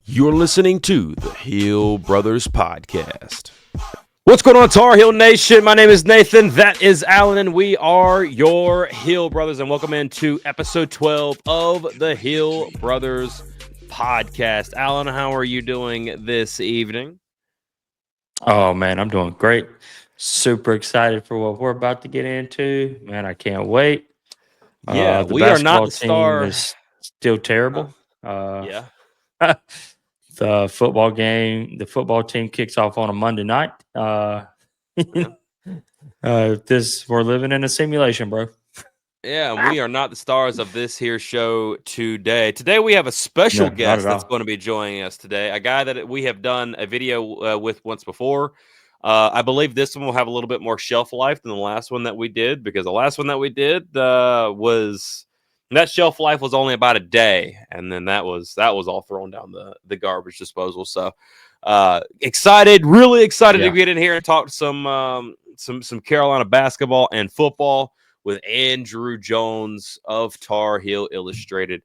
You're listening to the Hill Brothers Podcast. What's going on, Tar Heel Nation? My name is Nathan. That is Alan, and we are your Hill Brothers. And welcome into episode 12 of the Hill Brothers Podcast. Alan, how are you doing this evening? Oh, man, I'm doing great. Super excited for what we're about to get into. Man, I can't wait. Yeah, The we are not basketball the team star. is still terrible. Yeah. The football team kicks off on a Monday night. Yeah. We're living in a simulation, bro. Yeah, and we are not the stars of this here show today. Today we have a special No, not guest at that's all. going to be joining us today. A guy that we have done a video with once before. I believe this one will have a little bit more shelf life than the last one that we did, because the last one that we did that shelf life was only about a day, and then that was all thrown down the garbage disposal. So really excited to Yeah. get in here and talk some Carolina basketball and football with Andrew Jones of Tar Heel Illustrated.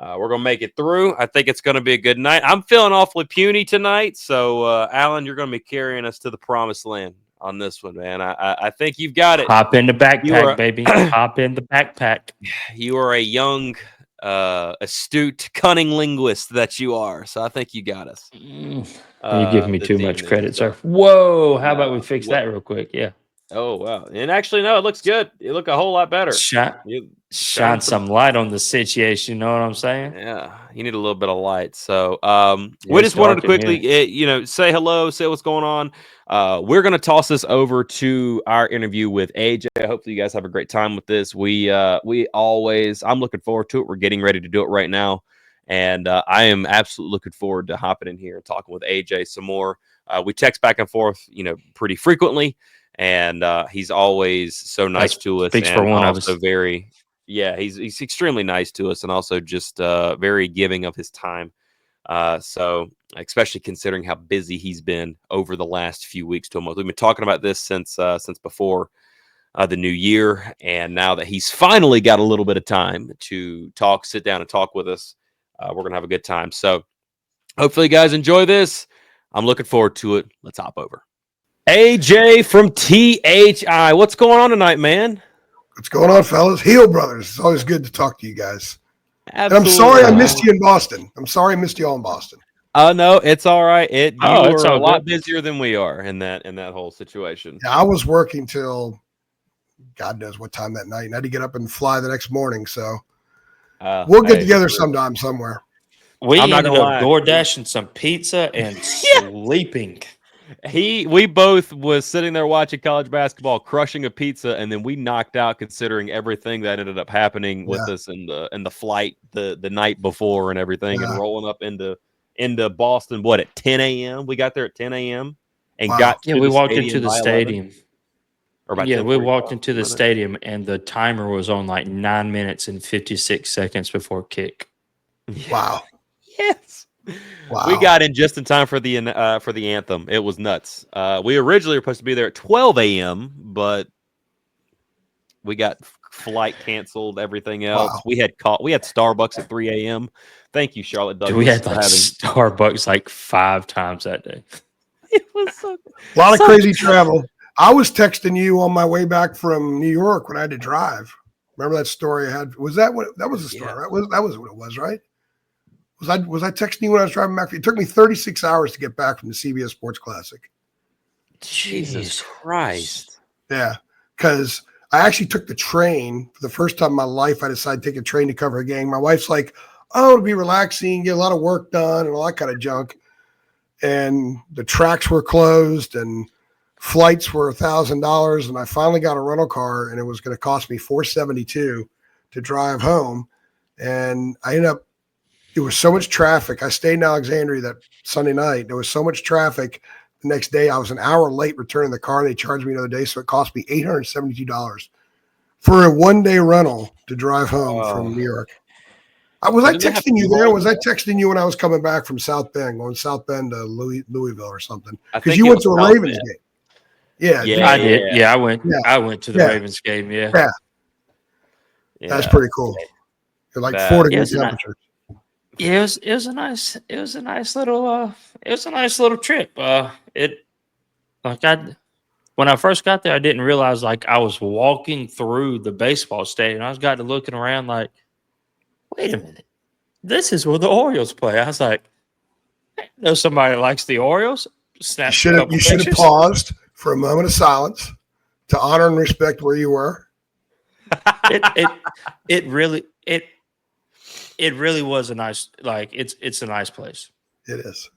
We're going to make it through. I think it's going to be a good night. I'm feeling awfully puny tonight, so Alan, you're going to be carrying us to the promised land on this one, man. I think you've got it. Hop in the backpack, are- baby. Hop in the backpack. You are a young, astute, cunning linguist that you are, so I think you got us. You're giving me this too much evening, credit, so- sir. Whoa, how about we fix What- that real quick? Yeah. Oh, wow. And actually, no, it looks good. You look a whole lot better. Shine You shine some light on the situation. You know what I'm saying? Yeah, you need a little bit of light. So, we It's just wanted to dark in quickly, say hello, say what's going on. We're going to toss this over to our interview with AJ. Hopefully, you guys have a great time with this. I'm looking forward to it. We're getting ready to do it right now, and I am absolutely looking forward to hopping in here and talking with AJ some more. We text back and forth, pretty frequently, and he's always so nice to us, speaks and for one of also us. he's extremely nice to us, and also just very giving of his time. So especially considering how busy he's been over the last few weeks to a month. We've been talking about this since before the new year, and now that he's finally got a little bit of time to sit down and talk with us, we're gonna have a good time. So hopefully, you guys enjoy this. I'm looking forward to it. Let's hop over. AJ from THI. What's going on tonight, man? What's going on, fellas? Heel Brothers. It's always good to talk to you guys. Absolutely. And I'm sorry I missed you in Boston. I'm sorry I missed you all in Boston. No, it's all right. You it's were all a lot good. busier than we are in that whole situation. Yeah, I was working till God knows what time that night, and I had to get up and fly the next morning. So we'll get together sometime somewhere. We I'm not ended gonna up lie. DoorDashing some pizza and sleeping. We both was sitting there watching college basketball, crushing a pizza, and then we knocked out, considering everything that ended up happening with us in the flight the night before and everything, and rolling up into Boston. What, at 10 a.m.? We got there at 10 a.m. and got Yeah, to we the walked stadium into the by 11, stadium. or about Yeah, we 10:45, walked into the wasn't it? stadium, and the timer was on like 9 minutes and 56 seconds before kick. Wow. Yes. Wow. We got in just in time for the anthem. It was nuts. We originally were supposed to be there at 12 a.m., but we got flight canceled. Everything else. Wow. We had Starbucks at 3 a.m. Thank you, Charlotte Douglas. Dude, we had for like having. Starbucks like 5 times that day. It was so, A lot of crazy travel. I was texting you on my way back from New York when I had to drive. Remember that story I had? Was that what that was the story, right? That was what it was, right? Was I texting you when I was driving back? It took me 36 hours to get back from the CBS Sports Classic. Jesus Christ. Yeah, because I actually took the train for the first time in my life. I decided to take a train to cover a game. My wife's like, "Oh, it'll be relaxing, get a lot of work done, and all that kind of junk." And the tracks were closed, and flights were $1,000. And I finally got a rental car, and it was going to cost me $472 to drive home. And I ended up. There was so much traffic. I stayed in Alexandria that Sunday night. There was so much traffic. The next day, I was an hour late returning the car. They charged me another day, so it cost me $872 for a one-day rental to drive home from New York. Was I texting you there? Or was I texting you when I was coming back from South Bend, going South Bend to Louisville or something? Because you went to a Ravens game. Yeah, I did. Yeah, I went. Yeah. I went to the Ravens game. Yeah. That's pretty cool. They're like 4 degree temperatures. Yeah, it was a nice trip. When I first got there, I didn't realize like I was walking through the baseball stadium. I was got to looking around like, wait a minute, this is where the Orioles play. I was like, I know somebody that likes the Orioles. Snapped a couple You should have pictures. paused for a moment of silence to honor and respect where you were. It really was a nice, like it's a nice place. It is.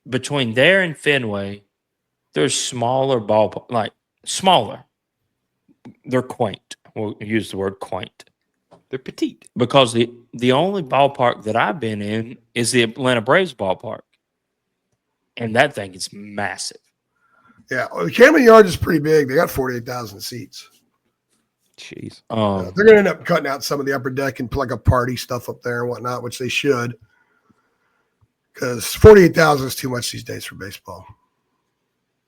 Between there and Fenway, there's smaller ballpark, like smaller. They're quaint. We'll use the word quaint. They're petite. Because the only ballpark that I've been in is the Atlanta Braves ballpark, and that thing is massive. Yeah, well, the Camden Yards is pretty big. They got 48,000 seats. Jeez. They're going to end up cutting out some of the upper deck and put like a party stuff up there and whatnot, which they should, because 48,000 is too much these days for baseball.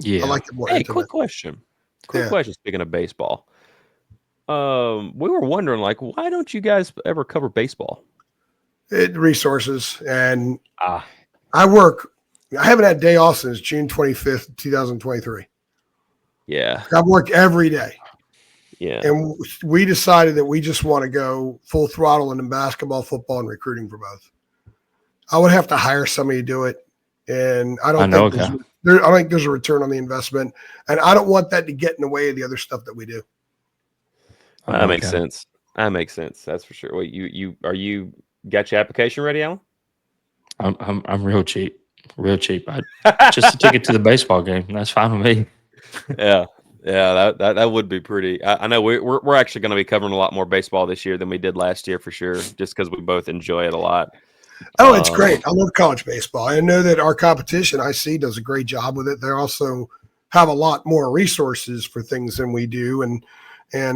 Yeah. I like it more. Hey, quick question. Question. Speaking of baseball, we were wondering, like, why don't you guys ever cover baseball? Resources, and I haven't had a day off since June 25th, 2023. Yeah. I've worked every day. Yeah. And we decided that we just want to go full throttle into basketball, football, and recruiting for both. I would have to hire somebody to do it. And I don't think there's a return on the investment. And I don't want that to get in the way of the other stuff that we do. That makes sense. That makes sense. That's for sure. Wait, you got your application ready, Alan? I'm real cheap. Just a ticket to the baseball game. That's fine with me. Yeah. Yeah, that would be pretty. I know we're actually going to be covering a lot more baseball this year than we did last year for sure, just because we both enjoy it a lot. Oh, it's great. I love college baseball. I know that our competition, IC, does a great job with it. They also have a lot more resources for things than we do, and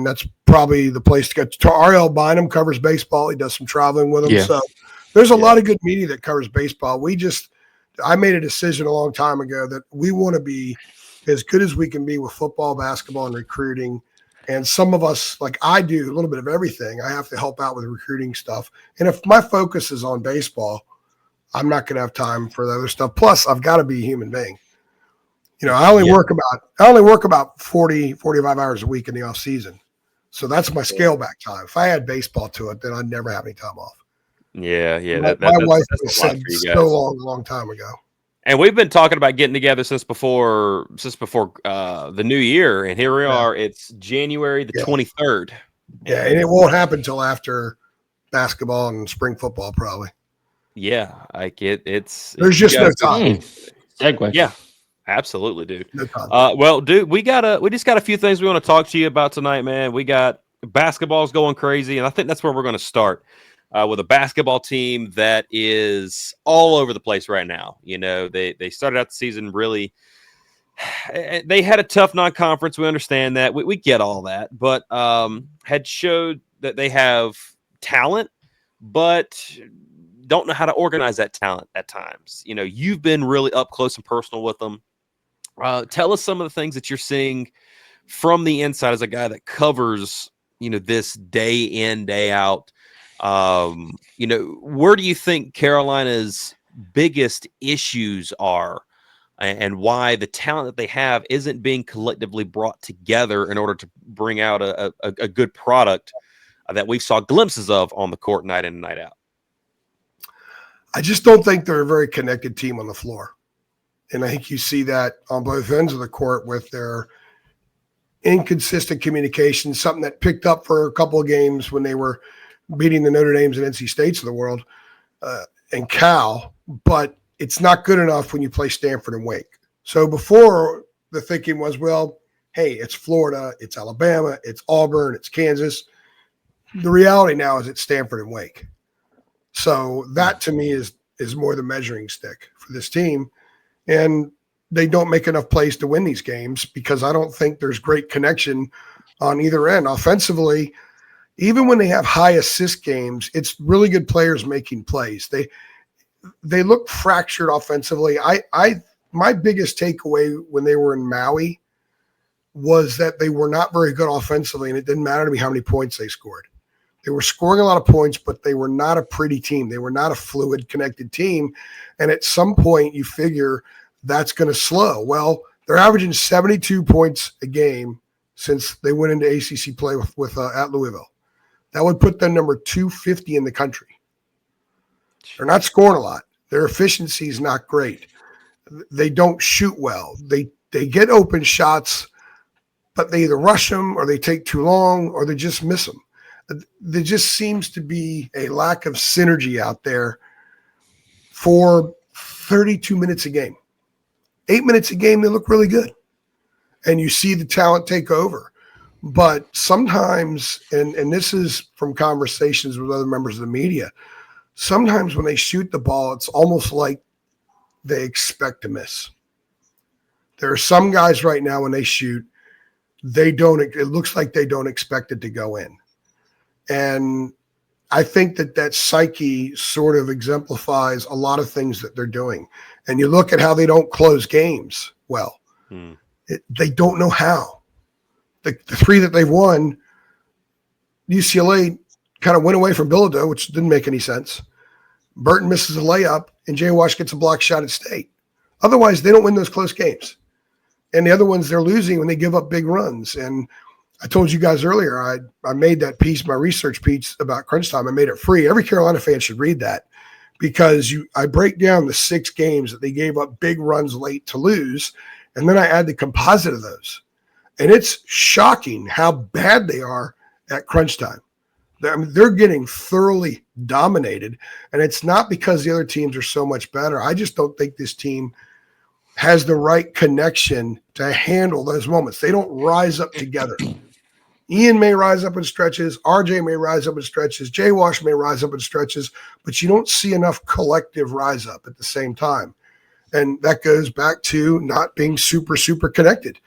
that's probably the place to go. Ariel Bynum covers baseball. He does some traveling with them. Yeah. So there's a lot of good media that covers baseball. I made a decision a long time ago that we want to be as good as we can be with football, basketball, and recruiting. And some of us, like I do a little bit of everything. I have to help out with recruiting stuff. And if my focus is on baseball, I'm not going to have time for the other stuff. Plus, I've got to be a human being. You know, I only work about 40, 45 hours a week in the off season. So that's my scale back time. If I add baseball to it, then I'd never have any time off. Yeah. My wife said so long time ago. And we've been talking about getting together since before the new year, and here we are. It's January the 23rd. Yeah, and it won't happen till after basketball and spring football, probably. Yeah, like there's just no time. Segue. Yeah, absolutely, dude. No time. Well, dude, we just got a few things we want to talk to you about tonight, man. We got basketball's going crazy, and I think that's where we're going to start. With a basketball team that is all over the place right now. You know, they started out the season really – they had a tough non-conference. We understand that. We get all that. But had showed that they have talent, but don't know how to organize that talent at times. You know, you've been really up close and personal with them. Tell us some of the things that you're seeing from the inside as a guy that covers, you know, this day in, day out. You know, where do you think Carolina's biggest issues are, and why the talent that they have isn't being collectively brought together in order to bring out a good product that we saw glimpses of on the court night in and night out? I just don't think they're a very connected team on the floor. And I think you see that on both ends of the court with their inconsistent communication, something that picked up for a couple of games when they were beating the Notre Dames and NC States of the world and Cal, but it's not good enough when you play Stanford and Wake. So before, the thinking was, well, hey, it's Florida, it's Alabama, it's Auburn, it's Kansas. The reality now is it's Stanford and Wake. So that to me is more the measuring stick for this team. And they don't make enough plays to win these games because I don't think there's great connection on either end. Offensively, even when they have high assist games, it's really good players making plays. They look fractured offensively. My biggest takeaway when they were in Maui was that they were not very good offensively, and it didn't matter to me how many points they scored They were scoring a lot of points, but they were not a pretty team. They were not a fluid, connected team. And at some point, you figure that's going to slow. Well, they're averaging 72 points a game since they went into ACC play with at Louisville. That would put them number 250 in the country. They're not scoring a lot. Their efficiency is not great. They don't shoot well. They get open shots, but they either rush them or they take too long or they just miss them. There just seems to be a lack of synergy out there for 32 minutes a game. 8 minutes a game, they look really good. And you see the talent take over. But sometimes, and this is from conversations with other members of the media, sometimes when they shoot the ball, it's almost like they expect to miss. There are some guys right now when they shoot, it looks like they don't expect it to go in. And I think that psyche sort of exemplifies a lot of things that they're doing. And you look at how they don't close games well. They don't know how. The three that they've won, UCLA kind of went away from Bilodeau, which didn't make any sense. Burton misses a layup, and Jay Wash gets a block shot at State. Otherwise, they don't win those close games. And the other ones, they're losing when they give up big runs. And I told you guys earlier, I made that piece, my research piece about crunch time. I made it free. Every Carolina fan should read that because I break down the 6 games that they gave up big runs late to lose, and then I add the composite of those. And it's shocking how bad they are at crunch time. I mean, they're getting thoroughly dominated, and it's not because the other teams are so much better. I just don't think this team has the right connection to handle those moments. They don't rise up together. Ian may rise up in stretches. RJ may rise up in stretches. Jay Wash may rise up in stretches, but you don't see enough collective rise up at the same time. And that goes back to not being super, super connected.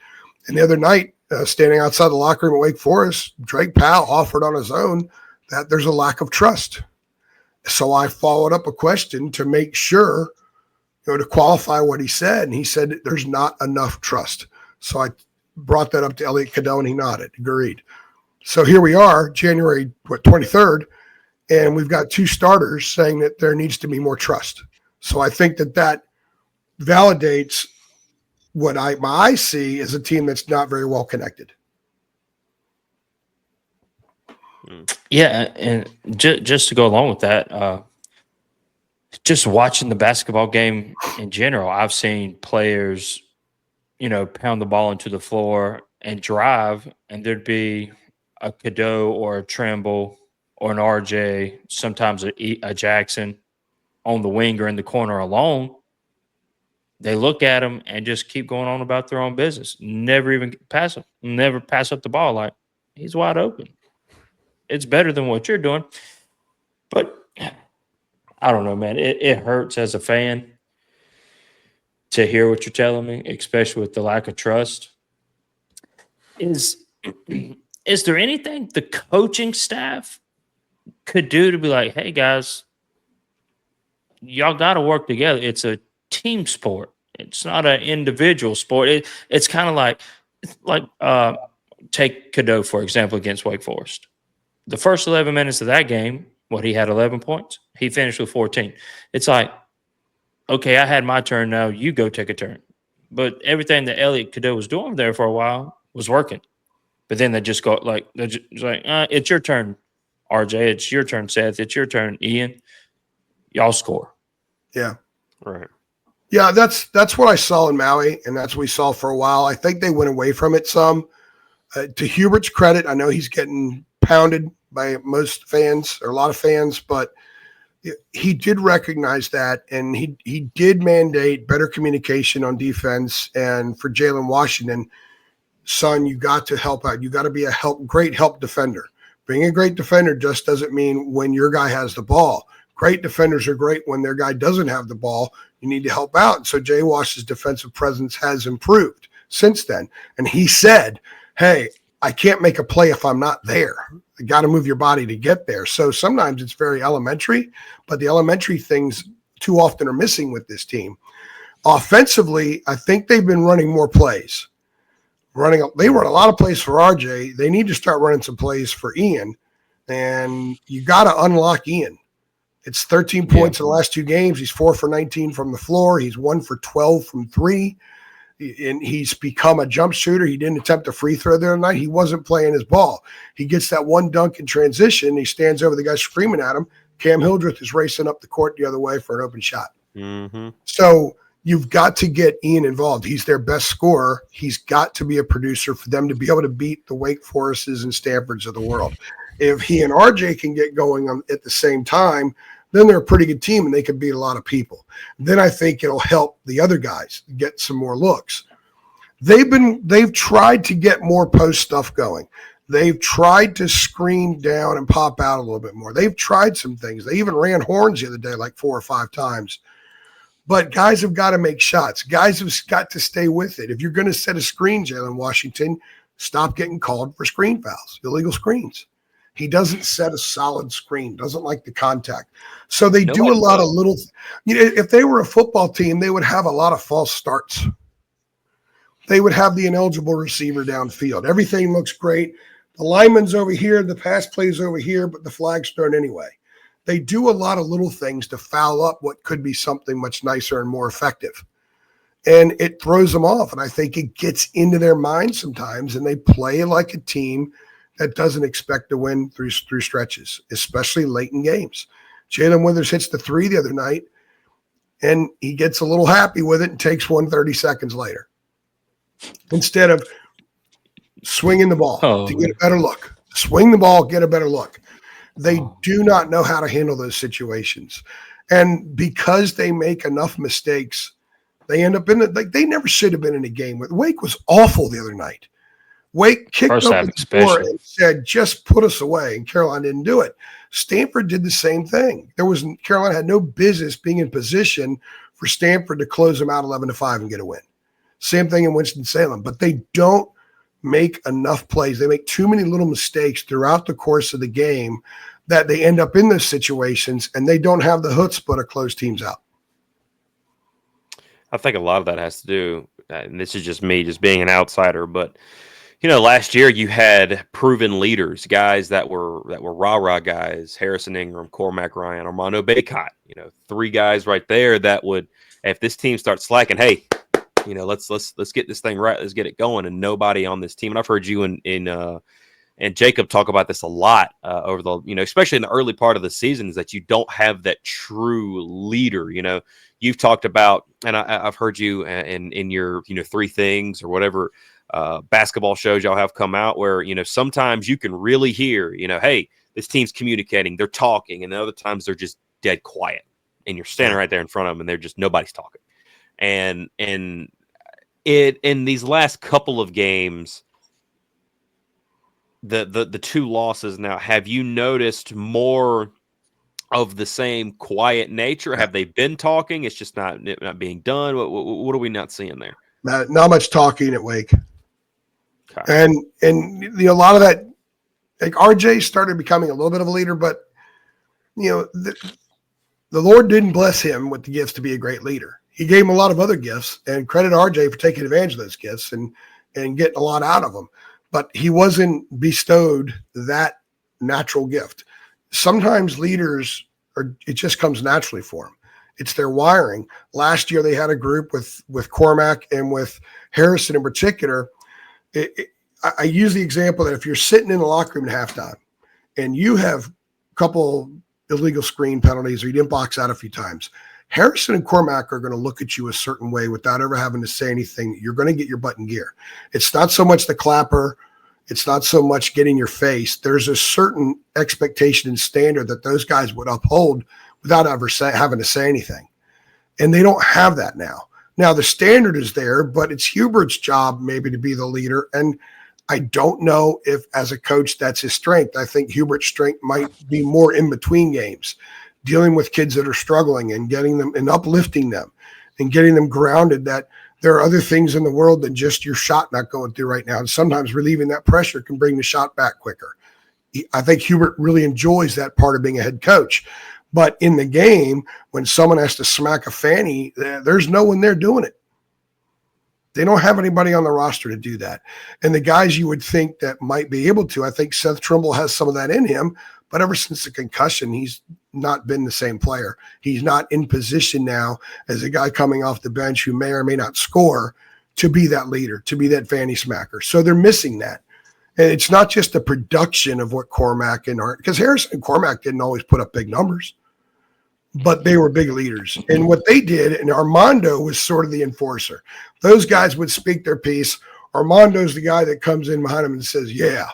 And the other night, standing outside the locker room at Wake Forest, Drake Powell offered on his own that there's a lack of trust. So I followed up a question to make sure, to qualify what he said. And he said there's not enough trust. So I brought that up to Elliot Cadeau, and he nodded, agreed. So here we are, January 23rd, and we've got 2 starters saying that there needs to be more trust. So I think that validates what I see as a team that's not very well connected. Yeah, and just to go along with that, just watching the basketball game in general, I've seen players, pound the ball into the floor and drive, and there'd be a Cadeau or a Trimble or an RJ, sometimes a Jackson on the wing or in the corner alone. They look at him and just keep going on about their own business. Never even pass him. Never pass up the ball like he's wide open. It's better than what you're doing. But I don't know, man. It hurts as a fan to hear what you're telling me, especially with the lack of trust. Is there anything the coaching staff could do to be like, hey, guys, y'all got to work together? It's a team sport. It's not an individual sport. It's kind of like take Cadeau, for example, against Wake Forest. The first 11 minutes of that game, he had 11 points. He finished with 14. It's like, okay, I had my turn. Now you go take a turn. But everything that Elliot Cadeau was doing there for a while was working. But then they just go it's your turn, RJ. It's your turn, Seth. It's your turn, Ian. Y'all score. Yeah. Right. Yeah, that's what I saw in Maui, and that's what we saw for a while. I think they went away from it some. To Hubert's credit, I know he's getting pounded by most fans or a lot of fans, but he did recognize that, and he did mandate better communication on defense. And for Jalen Washington, son, you got to help out. You got to be a great help defender. Being a great defender just doesn't mean when your guy has the ball. Great defenders are great when their guy doesn't have the ball. You need to help out. And so Jay Wash's defensive presence has improved since then. And he said, hey, I can't make a play if I'm not there. You got to move your body to get there. So sometimes it's very elementary, but the elementary things too often are missing with this team. Offensively, I think they've been running more plays. They run a lot of plays for RJ. They need to start running some plays for Ian. and you got to unlock Ian. It's 13 points in the last 2 games. He's 4 for 19 from the floor. He's 1 for 12 from 3. And he's become a jump shooter. He didn't attempt a free throw the other night. He wasn't playing his ball. He gets that one dunk in transition. He stands over the guy screaming at him. Cam Hildreth is racing up the court the other way for an open shot. Mm-hmm. So you've got to get Ian involved. He's their best scorer. He's got to be a producer for them to be able to beat the Wake Forests and Stanfords of the world. If he and RJ can get going at the same time, then they're a pretty good team and they can beat a lot of people. Then I think it'll help the other guys get some more looks. They've tried to get more post stuff going. They've tried to screen down and pop out a little bit more. They've tried some things. They even ran horns the other day like 4 or 5 times. But guys have got to make shots. Guys have got to stay with it. If you're going to set a screen, Jalen Washington, stop getting called for screen fouls, illegal screens. He doesn't set a solid screen, doesn't like the contact. So they do a lot of little – if they were a football team, they would have a lot of false starts. They would have the ineligible receiver downfield. Everything looks great. The lineman's over here, the pass plays over here, but the flag's thrown anyway. They do a lot of little things to foul up what could be something much nicer and more effective. And it throws them off, and I think it gets into their mind sometimes, and they play like a team – that doesn't expect to win through stretches, especially late in games. Jalen Withers hits the 3 the other night, and he gets a little happy with it and takes one 30 seconds later. Instead of swinging the ball to get a better look. Swing the ball, get a better look. They do not know how to handle those situations. And because they make enough mistakes, they end up in it. Like they never should have been in a game. Wake was awful the other night. Wake kicked up the score and said, just put us away, and Carolina didn't do it. Stanford did the same thing. Carolina had no business being in position for Stanford to close them out 11-5 and get a win. Same thing in Winston-Salem, but they don't make enough plays. They make too many little mistakes throughout the course of the game that they end up in those situations, and they don't have the chutzpah to close teams out. I think a lot of that has to do, and this is just me, just being an outsider, but last year you had proven leaders, guys that were rah-rah guys, Harrison Ingram, Cormac Ryan, Armando Bacot, 3 guys right there that would, if this team starts slacking, hey, let's get this thing right, let's get it going, and nobody on this team. And I've heard you and Jacob talk about this a lot over the, especially in the early part of the season, is that you don't have that true leader. You've talked about, and I've heard you in your 3 things or whatever basketball shows y'all have come out where, sometimes you can really hear, hey, this team's communicating, they're talking, and the other times they're just dead quiet, and you're standing right there in front of them and they're just, nobody's talking. And it, in these last couple of games, the 2 losses now, have you noticed more of the same quiet nature? Have they been talking? It's just not being done. What are we not seeing there? Not much talking at Wake. Okay. And a lot of that, like RJ started becoming a little bit of a leader, but the Lord didn't bless him with the gifts to be a great leader. He gave him a lot of other gifts, and credit RJ for taking advantage of those gifts and getting a lot out of them. But he wasn't bestowed that natural gift. Sometimes leaders it just comes naturally for them. It's their wiring. Last year they had a group with Cormac and with Harrison in particular. I use the example that if you're sitting in the locker room at halftime and you have a couple illegal screen penalties or you didn't box out a few times, Harrison and Cormac are going to look at you a certain way without ever having to say anything. You're going to get your butt in gear. It's not so much the clapper. It's not so much getting your face. There's a certain expectation and standard that those guys would uphold without ever having to say anything. And they don't have that now. Now, the standard is there, but it's Hubert's job maybe to be the leader. And I don't know if, as a coach, that's his strength. I think Hubert's strength might be more in between games, dealing with kids that are struggling and getting them and uplifting them and getting them grounded that there are other things in the world than just your shot not going through right now. And sometimes relieving that pressure can bring the shot back quicker. I think Hubert really enjoys that part of being a head coach. But in the game, when someone has to smack a fanny, there's no one there doing it. They don't have anybody on the roster to do that. And the guys you would think that might be able to, I think Seth Trimble has some of that in him, But ever since the concussion, he's not been the same player. He's not in position now as a guy coming off the bench who may or may not score to be that leader, to be that fanny smacker. So they're missing that. And it's not just the production of what Cormac and Art, because Harrison and Cormac didn't always put up big numbers, but they were big leaders. And what they did, and Armando was sort of the enforcer. Those guys would speak their piece. Armando's the guy that comes in behind them and says, yeah,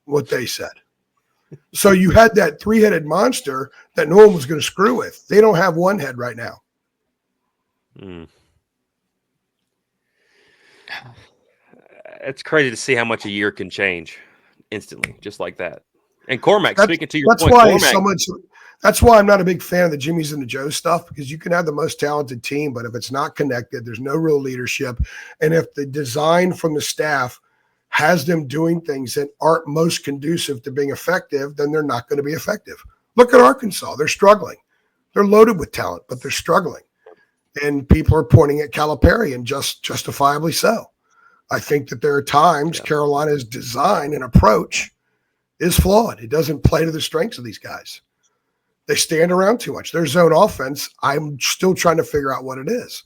what they said. So you had that three-headed monster that no one was going to screw with. They don't have one head right now. It's crazy to see how much a year can change instantly, just like that. And Cormac, speaking to your point, that's why I'm not a big fan of the Jimmys and the Joes stuff, because you can have the most talented team, but if it's not connected, there's no real leadership. And if the design from the staff has them doing things that aren't most conducive to being effective, then they're not going to be effective. Look at Arkansas. They're struggling. They're loaded with talent, but they're struggling. And people are pointing at Calipari, and justifiably so. I think that there are times Carolina's design and approach is flawed. It doesn't play to the strengths of these guys. They stand around too much. Their zone offense, I'm still trying to figure out what it is.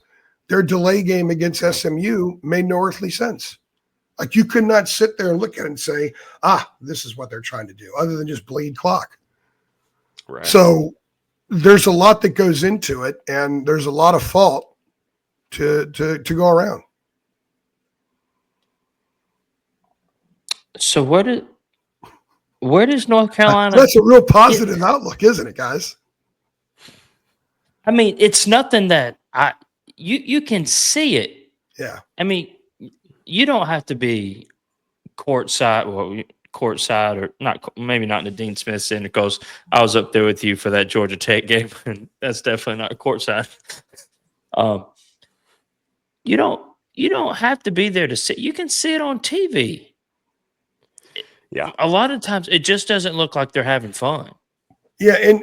Their delay game against SMU made no earthly sense. Like, you could not sit there and look at it and say, this is what they're trying to do, other than just bleed clock. Right. So there's a lot that goes into it, and there's a lot of fault to go around. So where does North Carolina? That's a real positive outlook, isn't it, guys? I mean, it's nothing that you can see it. Yeah. I mean, you don't have to be courtside or not, maybe not in the Dean Smith Center, because I was up there with you for that Georgia Tech game, and that's definitely not courtside. You don't have to be there to see. You can see it on TV. Yeah. A lot of times it just doesn't look like they're having fun. Yeah, and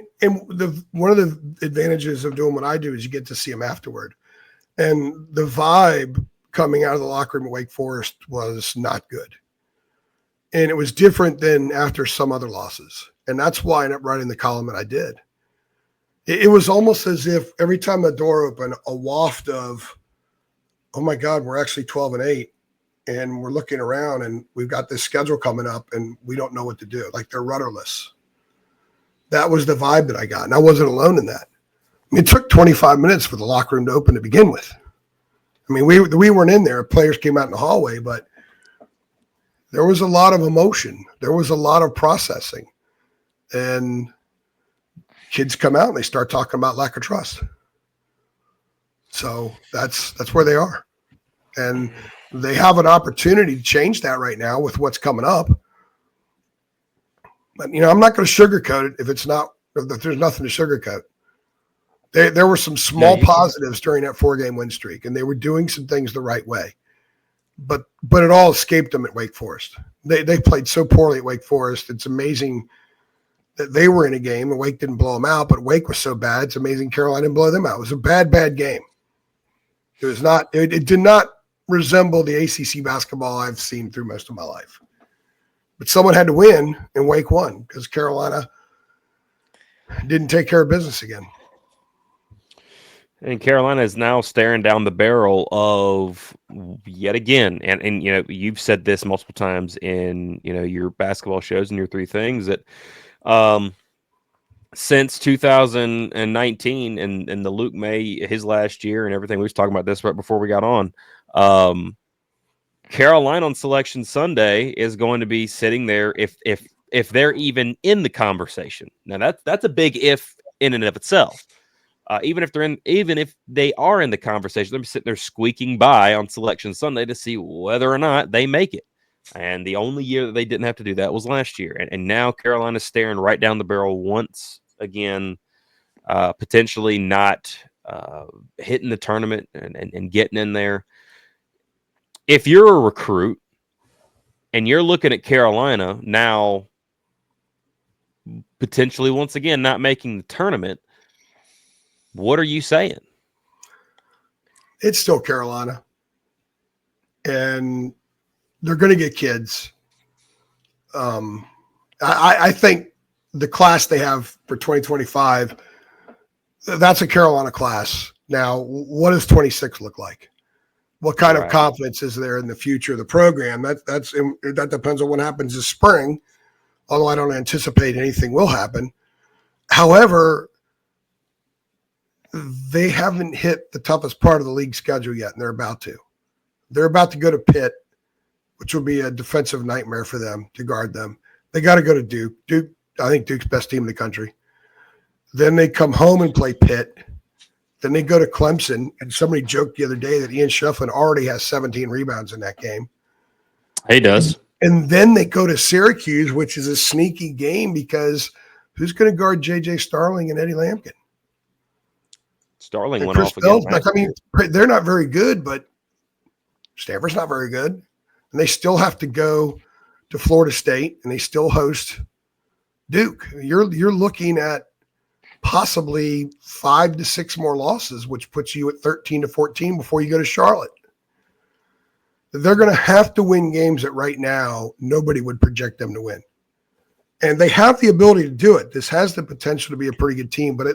one of the advantages of doing what I do is you get to see them afterward. And the vibe coming out of the locker room at Wake Forest was not good. And it was different than after some other losses. And that's why I ended up writing the column that I did. It was almost as if every time the door opened, a waft of, oh my God, we're actually 12-8. And we're looking around and we've got this schedule coming up and we don't know what to do. Like, they're rudderless. That was the vibe that I got. And I wasn't alone in that. I mean, it took 25 minutes for the locker room to open to begin with. I mean, we weren't in there. Players came out in the hallway, but there was a lot of emotion. There was a lot of processing. And kids come out and they start talking about lack of trust. So that's where they are. And they have an opportunity to change that right now with what's coming up. But, I'm not going to sugarcoat it if there's nothing to sugarcoat. There were some small positives during that 4-game win streak, and they were doing some things the right way. But it all escaped them at Wake Forest. They played so poorly at Wake Forest. It's amazing that they were in a game and Wake didn't blow them out, but Wake was so bad, it's amazing Carolina didn't blow them out. It was a bad game. It was not. It did not resemble the ACC basketball I've seen through most of my life. But someone had to win, and Wake won because Carolina didn't take care of business again. And Carolina is now staring down the barrel of yet again, and you've said this multiple times in your basketball shows and your three things that since 2019 and the Luke May, his last year and everything, we was talking about this right before we got on. Carolina on Selection Sunday is going to be sitting there if they're even in the conversation. Now that's a big if in and of itself. Even if they are in the conversation, they're sitting there squeaking by on Selection Sunday to see whether or not they make it. And the only year that they didn't have to do that was last year. And now Carolina's staring right down the barrel once again, potentially not hitting the tournament and getting in there. If you're a recruit and you're looking at Carolina now, potentially once again not making the tournament, what are you saying? It's still Carolina. And they're going to get kids. I think the class they have for 2025, that's a Carolina class. Now, what does 26 look like? What kind of confidence is there in the future of the program? That depends on what happens this spring, although I don't anticipate anything will happen. However, they haven't hit the toughest part of the league schedule yet, and they're about to. They're about to go to Pitt, which will be a defensive nightmare for them to guard them. They got to go to Duke. Duke, I think Duke's best team in the country. Then they come home and play Pitt. Then they go to Clemson, and somebody joked the other day that Ian Shufflin already has 17 rebounds in that game. He does. And then they go to Syracuse, which is a sneaky game because who's going to guard J.J. Starling and Eddie Lampkin? Starling and went Chris off again. Bell, I mean, they're not very good, but Stanford's not very good. And they still have to go to Florida State, and they still host Duke. You're looking at possibly 5 to 6 more losses, which puts you at 13 to 14 before you go to Charlotte. They're going to have to win games that right now nobody would project them to win. And they have the ability to do it. This has the potential to be a pretty good team, but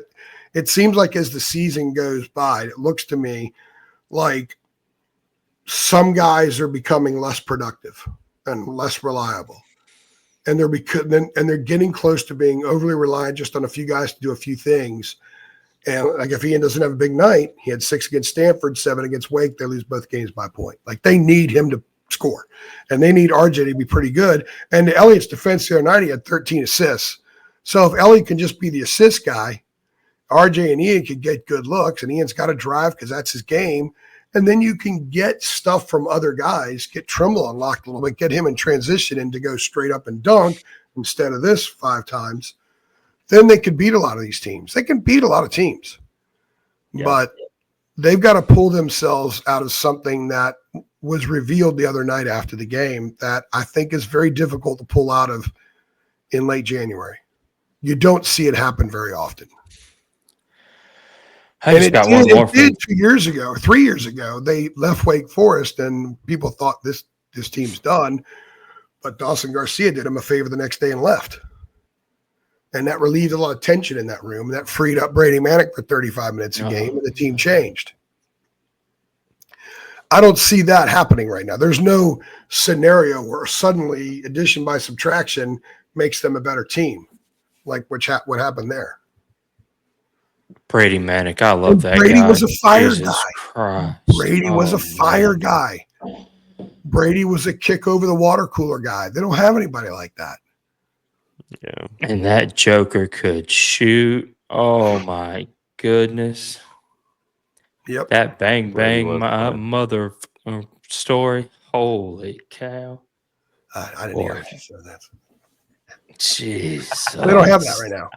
it seems like as the season goes by, it looks to me like some guys are becoming less productive and less reliable. And they're getting close to being overly reliant just on a few guys to do a few things. And like if Ian doesn't have a big night, he had 6 against Stanford, 7 against Wake, they lose both games by a point. Like they need him to score. And they need RJ to be pretty good. And to Elliott's defense the other night, he had 13 assists. So if Elliott can just be the assist guy, RJ and Ian can get good looks, and Ian's got to drive because that's his game. And then you can get stuff from other guys, get Trimble unlocked a little bit, get him in transition and to go straight up and dunk instead of this 5 times. Then they could beat a lot of these teams. They can beat a lot of teams. Yeah. But they've got to pull themselves out of something that was revealed the other night after the game that I think is very difficult to pull out of in late January. You don't see it happen very often. I just got one more thing. 2 years ago, 3 years ago, they left Wake Forest, and people thought this team's done. But Dawson Garcia did him a favor the next day and left. And that relieved a lot of tension in that room. That freed up Brady Manick for 35 minutes a game, and the team changed. I don't see that happening right now. There's no scenario where suddenly addition by subtraction makes them a better team, like what happened there. Brady Manick, I love that Brady guy. was a fire Jesus guy. Christ. Brady was a fire guy. Brady was a kick over the water cooler guy. They don't have anybody like that. Yeah. And that Joker could shoot. Oh my goodness. Yep. That bang bang my mother story. Holy cow. I didn't hear what you said that. Jesus. They don't have that right now.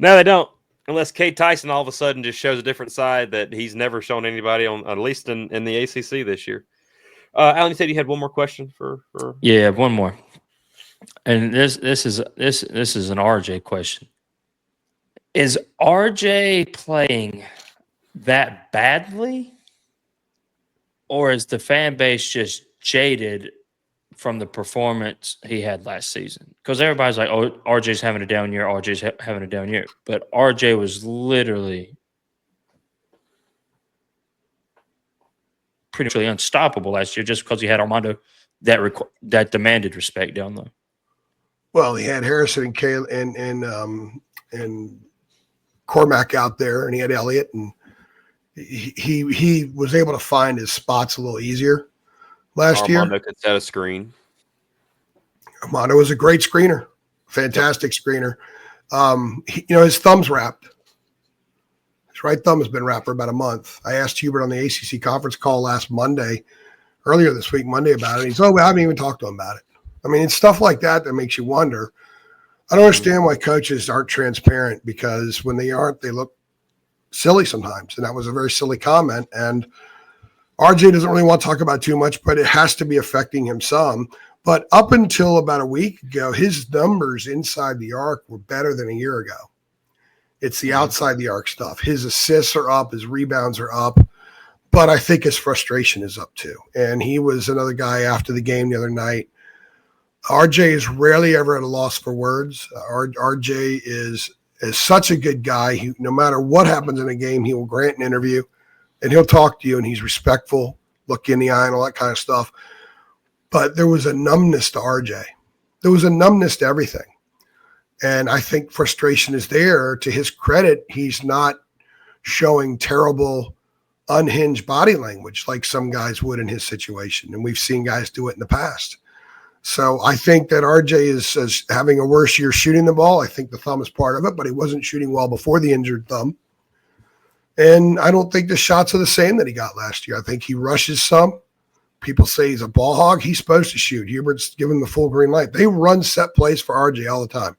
No, they don't. Unless Kate Tyson all of a sudden just shows a different side that he's never shown anybody on, at least in the ACC this year. Alan, you said you had one more question for. Yeah, one more. And this is an RJ question. Is RJ playing that badly, or is the fan base just jaded from the performance he had last season? Because everybody's like, oh, RJ's having a down year, RJ's having a down year. But RJ was literally pretty much unstoppable last year just because he had Armando that demanded respect down low. Well, he had Harrison and Cormac out there, and he had Elliott, and he was able to find his spots a little easier last year. Armando could set a screen. Armando was a great screener, fantastic screener. His thumb's wrapped. His right thumb has been wrapped for about a month. I asked Hubert on the ACC conference call earlier this week, Monday, about it. He's, I haven't even talked to him about it. I mean, it's stuff like that makes you wonder. I don't understand why coaches aren't transparent, because when they aren't, they look silly sometimes. And that was a very silly comment. And RJ doesn't really want to talk about too much, but it has to be affecting him some. But up until about a week ago, his numbers inside the arc were better than a year ago. It's the outside the arc stuff. His assists are up, his rebounds are up, but I think his frustration is up too. And he was another guy after the game the other night. RJ is rarely ever at a loss for words. RJ is such a good guy. No matter what happens in a game, he will grant an interview and he'll talk to you, and he's respectful, look you in the eye and all that kind of stuff. But there was a numbness to RJ. There was a numbness to everything. And I think frustration is there. To his credit, he's not showing terrible, unhinged body language like some guys would in his situation. And we've seen guys do it in the past. So I think that RJ is having a worse year shooting the ball. I think the thumb is part of it, but he wasn't shooting well before the injured thumb. And I don't think the shots are the same that he got last year. I think he rushes some. People say he's a ball hog. He's supposed to shoot. Hubert's given the full green light. They run set plays for RJ all the time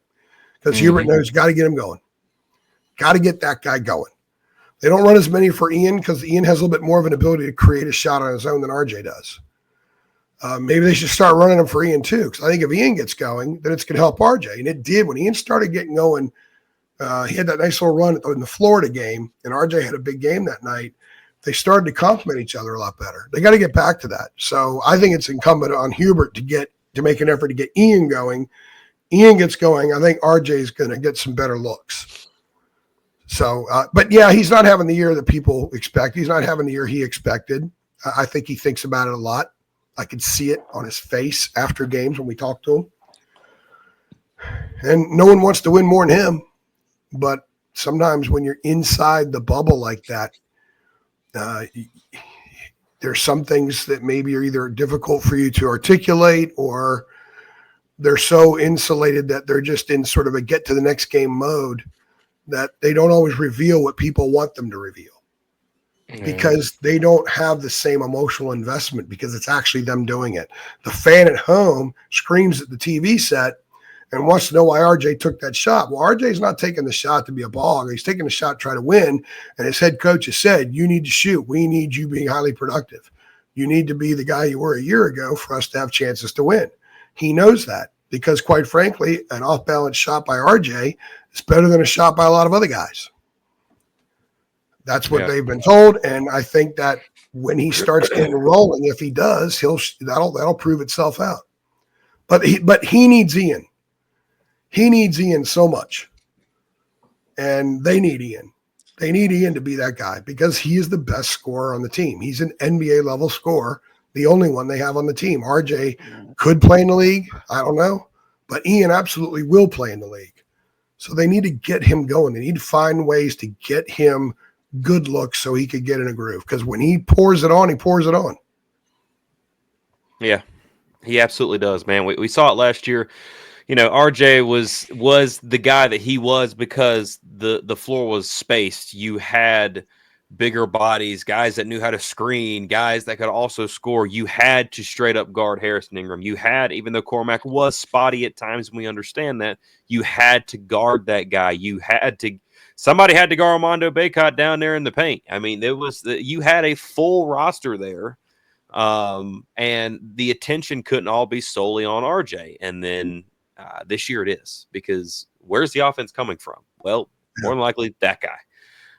because Hubert knows got to get him going. Got to get that guy going. They don't run as many for Ian because Ian has a little bit more of an ability to create a shot on his own than RJ does. Maybe they should start running them for Ian too, because I think if Ian gets going, then it's going to help RJ. And it did when Ian started getting going. He had that nice little run in the Florida game, and RJ had a big game that night. They started to complement each other a lot better. They got to get back to that. So I think it's incumbent on Hubert to make an effort to get Ian going. Ian gets going, I think RJ is going to get some better looks. So, but yeah, he's not having the year that people expect. He's not having the year he expected. I think he thinks about it a lot. I could see it on his face after games when we talk to him. And no one wants to win more than him. But sometimes when you're inside the bubble like that, there's some things that maybe are either difficult for you to articulate, or they're so insulated that they're just in sort of a get to the next game mode that they don't always reveal what people want them to reveal. Because they don't have the same emotional investment, because it's actually them doing it. The fan at home screams at the TV set and wants to know why RJ took that shot. Well, RJ's not taking the shot to be a ball hog. He's taking the shot to try to win. And his head coach has said, you need to shoot. We need you being highly productive. You need to be the guy you were a year ago for us to have chances to win. He knows that, because quite frankly, an off-balance shot by RJ is better than a shot by a lot of other guys. That's what they've been told, and I think that when he starts getting rolling, if he does, that'll prove itself out. But he needs Ian. He needs Ian so much, and they need Ian. They need Ian to be that guy, because he is the best scorer on the team. He's an NBA level scorer, the only one they have on the team. RJ could play in the league, I don't know, but Ian absolutely will play in the league. So they need to get him going. They need to find ways to get him good looks so he could get in a groove, because when he pours it on, he pours it on. Yeah, he absolutely does, man. We saw it last year. You know, RJ was the guy that he was because the floor was spaced. You had bigger bodies, guys that knew how to screen, guys that could also score. You had to straight up guard Harrison Ingram. You had, even though Cormac was spotty at times, and we understand that, you had to guard that guy. Somebody had to guard Armando Bacot down there in the paint. I mean, you had a full roster there, and the attention couldn't all be solely on RJ. And then this year it is, because where's the offense coming from? Well, more than likely that guy.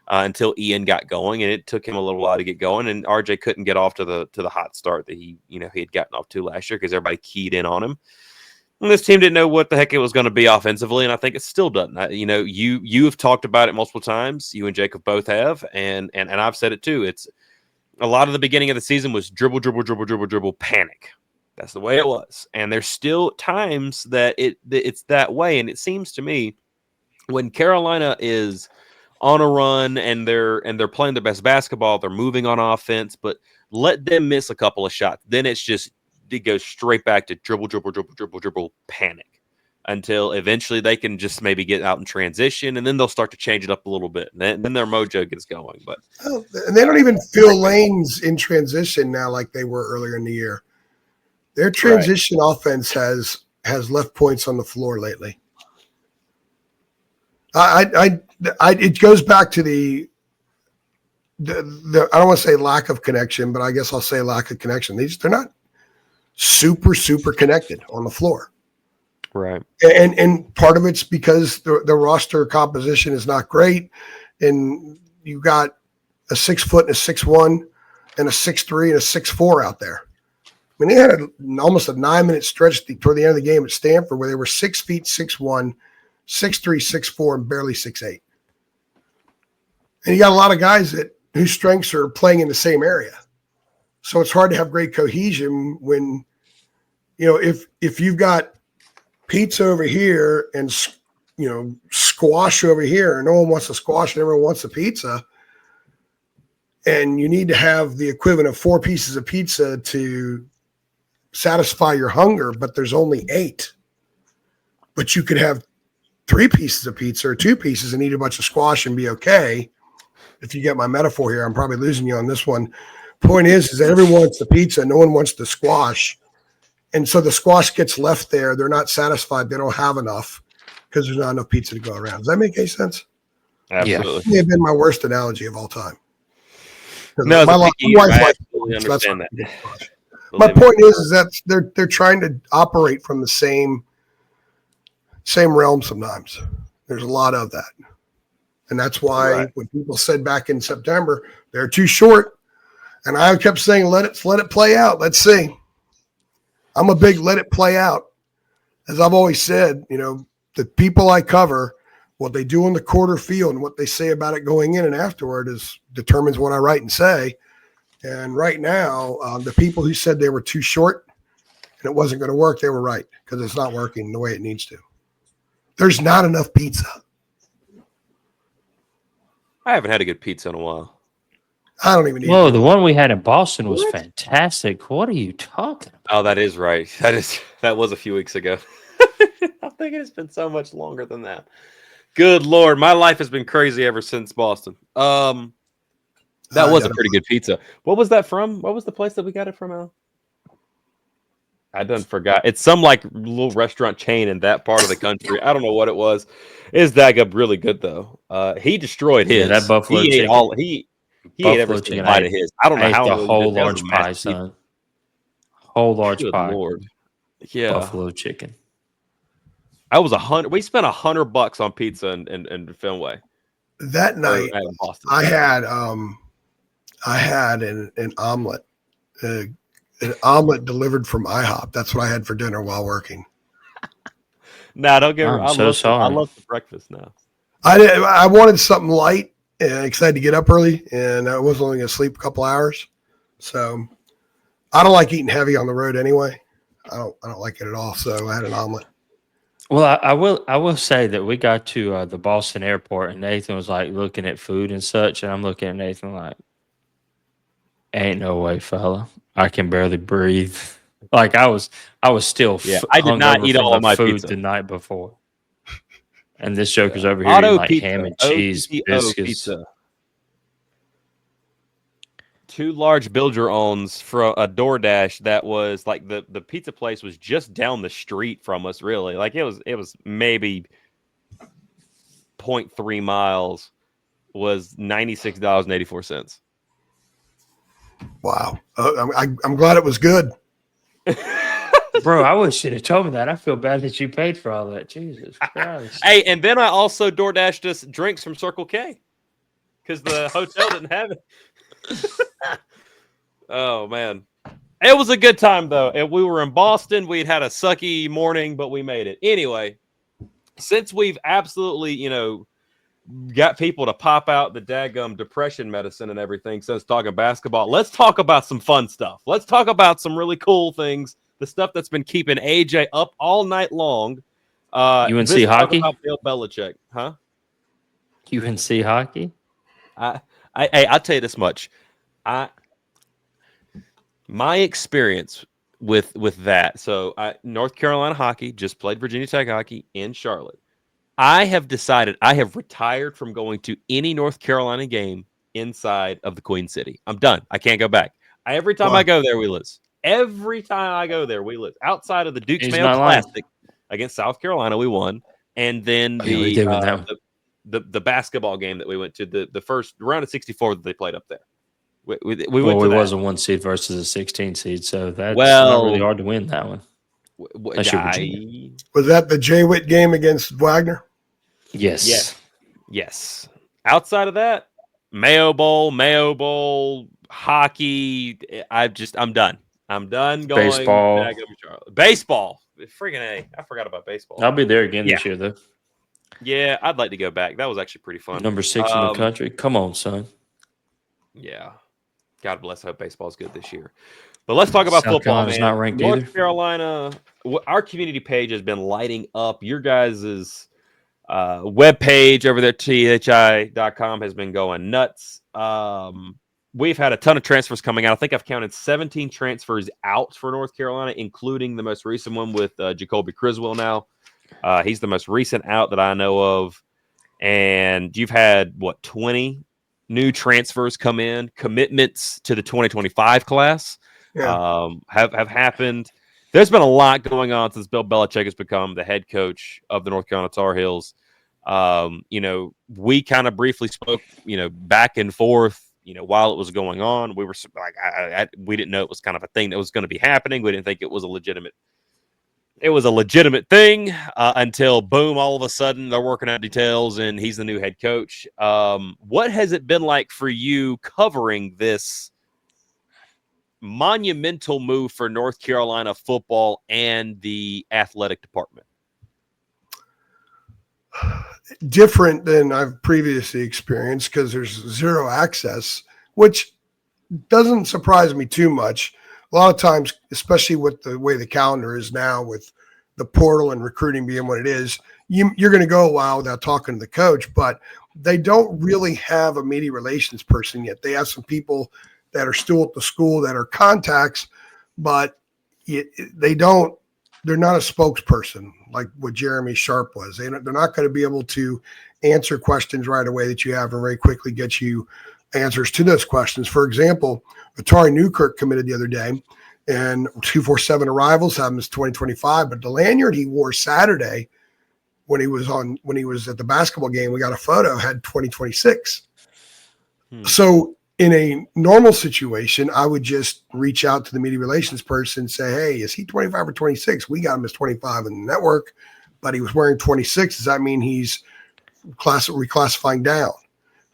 Until Ian got going, and it took him a little while to get going, and RJ couldn't get off to the hot start that he had gotten off to last year, because everybody keyed in on him. And this team didn't know what the heck it was going to be offensively, and I think it still doesn't. You have talked about it multiple times. You and Jacob both have, and I've said it too. It's a lot of the beginning of the season was dribble, panic. That's the way it was, and there's still times that it's that way. And it seems to me when Carolina is on a run and they're playing their best basketball, they're moving on offense, but let them miss a couple of shots, then it goes straight back to dribble, panic, until eventually they can just maybe get out in transition, and then they'll start to change it up a little bit. And then their mojo gets going. But and they don't even fill lanes in transition now like they were earlier in the year. Their transition offense has left points on the floor lately. It goes back to the I don't want to say lack of connection, but I guess I'll say lack of connection. They're not super connected on the floor. Right. And part of it's because the roster composition is not great. And you got a 6 foot and a 6'1" and a 6'3" and a 6'4" out there. mean, they had almost a 9-minute stretch toward the end of the game at Stanford where they were 6 feet, 6'1", 6'3", 6'4", and barely 6'8". And you got a lot of guys whose strengths are playing in the same area. So it's hard to have great cohesion when, if you've got pizza over here and, squash over here, and no one wants the squash and everyone wants the pizza, and you need to have the equivalent of 4 pieces of pizza to satisfy your hunger, but there's only 8. But you could have 3 pieces of pizza or 2 pieces and eat a bunch of squash and be okay. If you get my metaphor here, I'm probably losing you on this one. Point is that everyone wants the pizza, no one wants the squash. And so the squash gets left there. They're not satisfied. They don't have enough because there's not enough pizza to go around. Does that make any sense? Absolutely. It may have been my worst analogy of all time. No, my I wife absolutely understand that. My point is that they're trying to operate from the same realm sometimes. There's a lot of that. And that's why when people said back in September, they're too short. And I kept saying, let it play out. Let's see. I'm a big let it play out. As I've always said, the people I cover, what they do on the quarter field and what they say about it going in and afterward determines what I write and say. And right now, the people who said they were too short and it wasn't going to work, they were right because it's not working the way it needs to. There's not enough pizza. I haven't had a good pizza in a while. I don't even need Whoa, the one we had in Boston was fantastic. What are you talking about? Oh, that is right. That was a few weeks ago. I'm thinking it's been so much longer than that. Good Lord, my life has been crazy ever since Boston. That was a pretty good pizza. What was that from? What was the place that we got it from, Al? I done forgot. It's some little restaurant chain in that part of the country. I don't know what it was. It's that really good though. He destroyed his. Yeah, that buffalo he chicken. He ate every single bite of his. I don't know ate how the he whole did. That was large a pie, massive son. Whole large Good pie. Lord. Yeah. Buffalo chicken. I was $100. We spent $100 on pizza in Fenway. That night, I had an omelet. An omelet delivered from IHOP. That's what I had for dinner while working. Nah, don't get me wrong. I love the breakfast now. I wanted something light and excited to get up early, and I was only going to sleep a couple hours. So I don't like eating heavy on the road anyway. I don't like it at all. So I had an omelet. Well, I will say that we got to the Boston airport, and Nathan was looking at food and such, and I'm looking at Nathan like, ain't no way, fella. I can barely breathe. I was still I did not eat all of my food pizza the night before. And this joker's over here eating pizza. ham and cheese biscuits. Pizza. 2 large build your owns from a DoorDash that was the pizza place was just down the street from us, really. It was maybe 0.3 miles, was $96.84. Wow. I'm glad it was good. Bro, I wish you'd have told me that. I feel bad that you paid for all that. Jesus Christ. Hey, and then I also DoorDashed us drinks from Circle K because the hotel didn't have it. Oh, man. It was a good time, though. And we were in Boston. We'd had a sucky morning, but we made it. Anyway, since we've absolutely, got people to pop out the daggum depression medicine and everything since talking basketball, let's talk about some fun stuff. Let's talk about some really cool things. The stuff that's been keeping AJ up all night long. UNC hockey? About Bill Belichick, huh? UNC hockey? I'll tell you this much. My experience with that. So North Carolina hockey, just played Virginia Tech hockey in Charlotte. I have decided I have retired from going to any North Carolina game inside of the Queen City. I'm done. I can't go back. Every time I go there, we lose. Every time I go there, we lose. Outside of the Duke's Mayo Classic against South Carolina, we won. And then the basketball game that we went to, the first round of 64 that they played up there. We went to that. It was a 1 seed versus a 16 seed, so that's not really hard to win that one. Was that the Jay Witt game against Wagner? Yes. Yes. Outside of that, Mayo Bowl, hockey. I'm done. I'm done going. Baseball. Baseball. Freaking A. I forgot about baseball. I'll be there again this year, though. Yeah, I'd like to go back. That was actually pretty fun. Number 6 in the country. Come on, son. Yeah. God bless. I hope baseball's good this year. But let's talk about South football, Carolina's man. not ranked North either. Carolina, our community page has been lighting up. Your guys' webpage over there, thi.com, has been going nuts. We've had a ton of transfers coming out. I think I've counted 17 transfers out for North Carolina, including the most recent one with Jacoby Criswell now. He's the most recent out that I know of. And you've had, 20 new transfers come in, commitments to the 2025 class have happened. There's been a lot going on since Bill Belichick has become the head coach of the North Carolina Tar Heels. We kind of briefly spoke, back and forth, while it was going on. We were like, we didn't know it was kind of a thing that was going to be happening. We didn't think it was a legitimate thing until boom, all of a sudden they're working out details and he's the new head coach. What has it been like for you covering this monumental move for North Carolina football and the athletic department? Different than I've previously experienced because there's zero access, which doesn't surprise me too much. A lot of times, especially with the way the calendar is now with the portal and recruiting being what it is, you're going to go a while without talking to the coach, but they don't really have a media relations person yet. They have some people that are still at the school that are contacts, but they're not a spokesperson like what Jeremy Sharp was. They're not going to be able to answer questions right away that you have and very quickly get you answers to those questions. For example, Atari Newkirk committed the other day, and 247 arrivals have him as 2025, but the lanyard he wore Saturday when he was at the basketball game, we got a photo, had 2026. So in a normal situation, I would just reach out to the media relations person and say, hey, is he 25 or 26? We got him as 25 in the network, but he was wearing 26. Does that mean he's reclassifying down,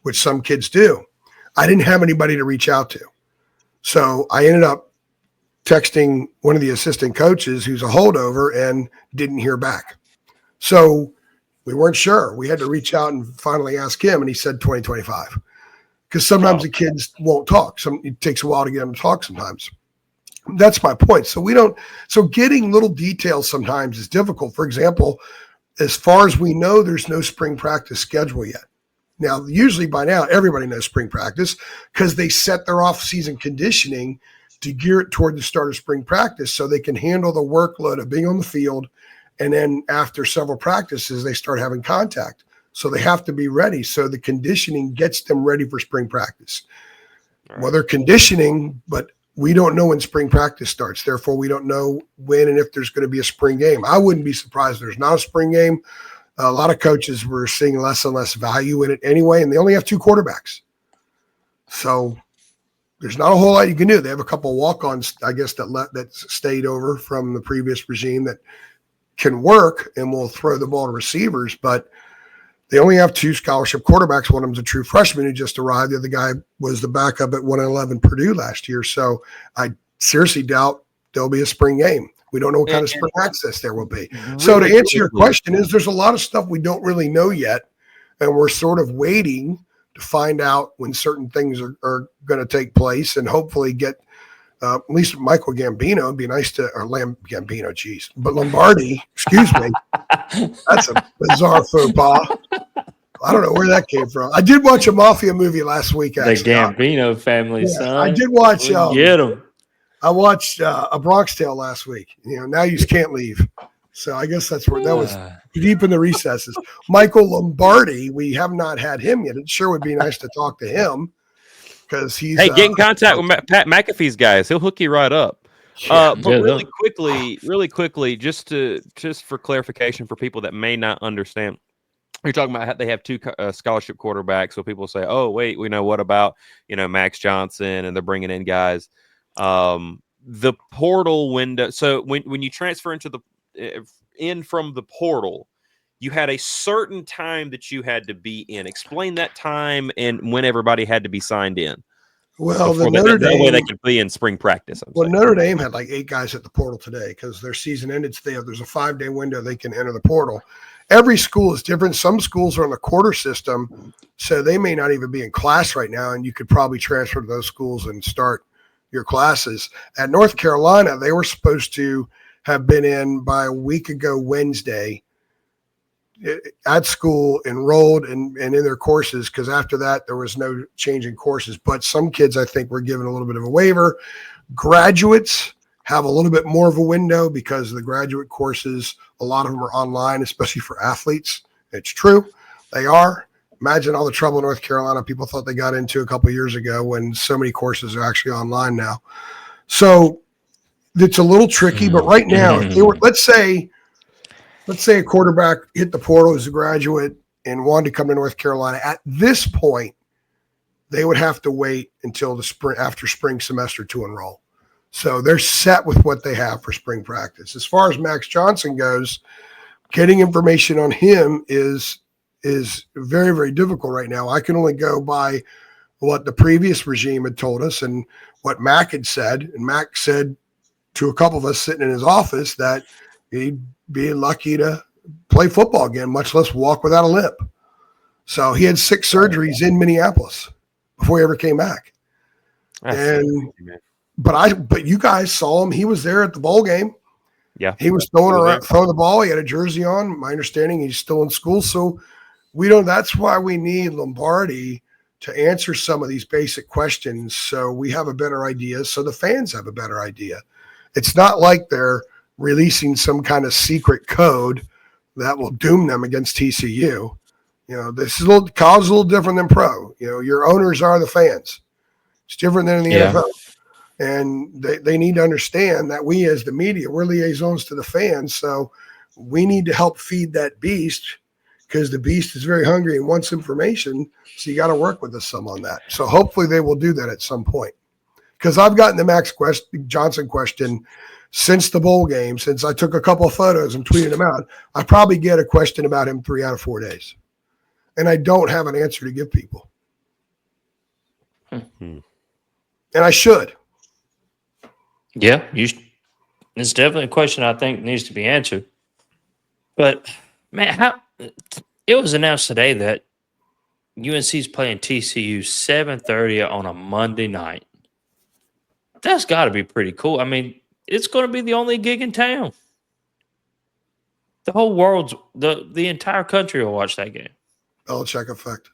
which some kids do? I didn't have anybody to reach out to. So I ended up texting one of the assistant coaches who's a holdover and didn't hear back. So we weren't sure. We had to reach out and finally ask him, and he said 2025. Because sometimes the kids won't talk. It takes a while to get them to talk sometimes. That's my point. So getting little details sometimes is difficult. For example, as far as we know, there's no spring practice schedule yet. Now, usually by now, everybody knows spring practice because they set their off-season conditioning to gear it toward the start of spring practice so they can handle the workload of being on the field. And then after several practices, they start having contact. So they have to be ready. So the conditioning gets them ready for spring practice. Right. Well, they're conditioning, but we don't know when spring practice starts. Therefore, we don't know when and if there's going to be a spring game. I wouldn't be surprised if there's not a spring game. A lot of coaches were seeing less and less value in it anyway, and they only have 2 quarterbacks. So there's not a whole lot you can do. They have a couple of walk-ons, I guess, that stayed over from the previous regime that can work and will throw the ball to receivers, but they only have 2 scholarship quarterbacks. One of them's a true freshman who just arrived. The other guy was the backup at 1-11 Purdue last year. So I seriously doubt there'll be a spring game. We don't know what kind of spring access there will be. So to answer your question there's a lot of stuff we don't really know yet, and we're sort of waiting to find out when certain things are going to take place and hopefully get at least Michael Gambino. It'd be nice to – or Gambino, geez. But Lombardi, excuse me. That's a bizarre faux pas. I don't know where that came from. I did watch a Mafia movie last week, actually. The Gambino family, son. I did watch get them. I watched A Bronx Tale last week. Now you can't leave. So I guess that's where that was deep in the recesses. Michael Lombardi, we have not had him yet. It sure would be nice to talk to him because he's get in contact with Pat McAfee's guys. He'll hook you right up. But really quickly, just for clarification for people that may not understand, you're talking about how they have 2 scholarship quarterbacks. So people say, "Oh, wait, we know what about Max Johnson?" And they're bringing in guys. The portal window. So when you transfer in from the portal, you had a certain time that you had to be in. Explain that time and when everybody had to be signed in. Well, the before Notre that way they Dame, can be in spring practice. well, Notre Dame had like 8 guys at the portal today because their season ended today. There's a 5-day window they can enter the portal. Every school is different. Some schools are on the quarter system, so they may not even be in class right now, and you could probably transfer to those schools and start your classes. At North Carolina, they were supposed to have been in by a week ago Wednesday at school, enrolled and in their courses, because after that there was no change in courses. But some kids, I think, were given a little bit of a waiver. Graduates have a little bit more of a window because the graduate courses, a lot of them are online, especially for athletes. It's true. They are. Imagine all the trouble North Carolina people thought they got into a couple of years ago when so many courses are actually online now. So it's a little tricky, but right now, if they were, let's say a quarterback hit the portal as a graduate and wanted to come to North Carolina. At this point, they would have to wait until the spring, after spring semester, to enroll. So they're set with what they have for spring practice. As far as Max Johnson goes, getting information on him is very, very difficult right now. I can only go by what the previous regime had told us and what Mac had said. And Mac said to a couple of us sitting in his office that he'd be lucky to play football again, much less walk without a limp. So he had 6 surgeries in Minneapolis before he ever came back. But you guys saw him. He was there at the bowl game. Yeah, he was throwing the ball. He had a jersey on. My understanding, he's still in school. So we don't. That's why we need Lombardi to answer some of these basic questions, so we have a better idea. So the fans have a better idea. It's not like they're releasing some kind of secret code that will doom them against TCU. This is college is a little different than pro. Your owners are the fans. It's different than in the NFL. And they need to understand that we as the media, we're liaisons to the fans. So we need to help feed that beast because the beast is very hungry and wants information. So you got to work with us some on that. So hopefully they will do that at some point. Because I've gotten the Max Johnson question since the bowl game, since I took a couple of photos and tweeted them out. I probably get a question about him 3 out of 4 days. And I don't have an answer to give people. And I should. Yeah, it's definitely a question I think needs to be answered. But, man, it was announced today that UNC's playing TCU 7:30 on a Monday night. That's got to be pretty cool. I mean, it's going to be the only gig in town. The whole world's the entire country will watch that game. Belichick effect.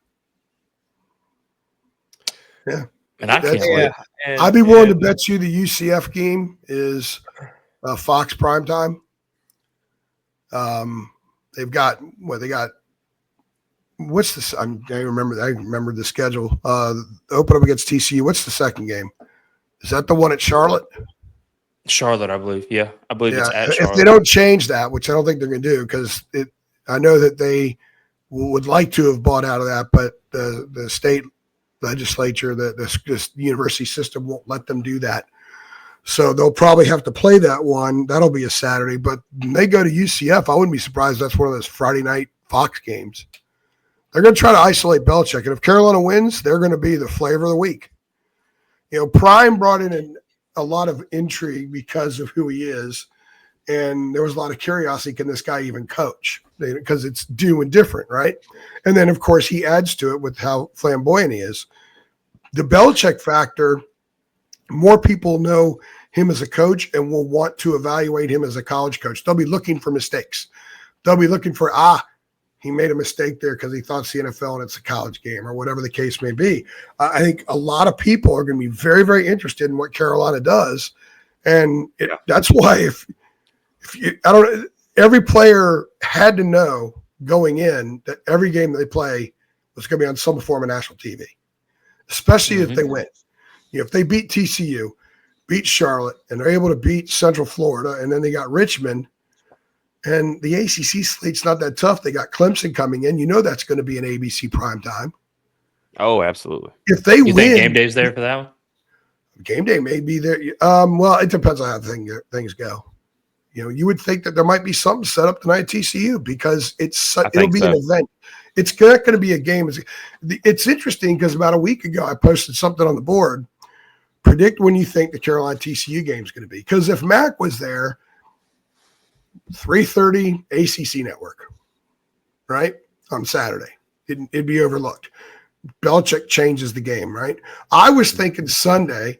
Yeah. And I can't wait. I'd be willing to bet you the UCF game is Fox primetime. They've got what's this? I remember the schedule. Open up against TCU. What's the second game? Is that the one at Charlotte? Charlotte, I believe. Yeah, I believe it's at Charlotte. If they don't change that, which I don't think they're going to do, because I know that they would like to have bought out of that, but the state legislature, the university system won't let them do that. So they'll probably have to play that one. That'll be a Saturday. But when they go to UCF, I wouldn't be surprised if that's one of those Friday night Fox games. They're going to try to isolate Belichick. And if Carolina wins, they're going to be the flavor of the week. Prime brought in a lot of intrigue because of who he is. And there was a lot of curiosity. Can this guy even coach? Because it's new and different, right? And then, of course, he adds to it with how flamboyant he is. The Belichick factor, more people know him as a coach and will want to evaluate him as a college coach. They'll be looking for mistakes. They'll be looking for, he made a mistake there because he thought it's the NFL and it's a college game or whatever the case may be. I think a lot of people are going to be very, very interested in what Carolina does. And that's why if you, every player had to know going in that every game they play was going to be on some form of national TV, especially if they win. If they beat TCU, beat Charlotte, and they're able to beat Central Florida, and then they got Richmond, and the ACC slate's not that tough. They got Clemson coming in. That's going to be an ABC primetime. Oh, absolutely. If they win, think game day's there for that one? Game day may be there. Well, it depends on how things go. You would think that there might be something set up tonight at TCU because it'll be an event. It's not going to be a game. It's interesting because about a week ago I posted something on the board Predict when you think the Carolina TCU game is going to be. Because if Mac was there, 3:30 ACC network, right, on Saturday, it'd be overlooked. Belichick changes the game, right? I was thinking Sunday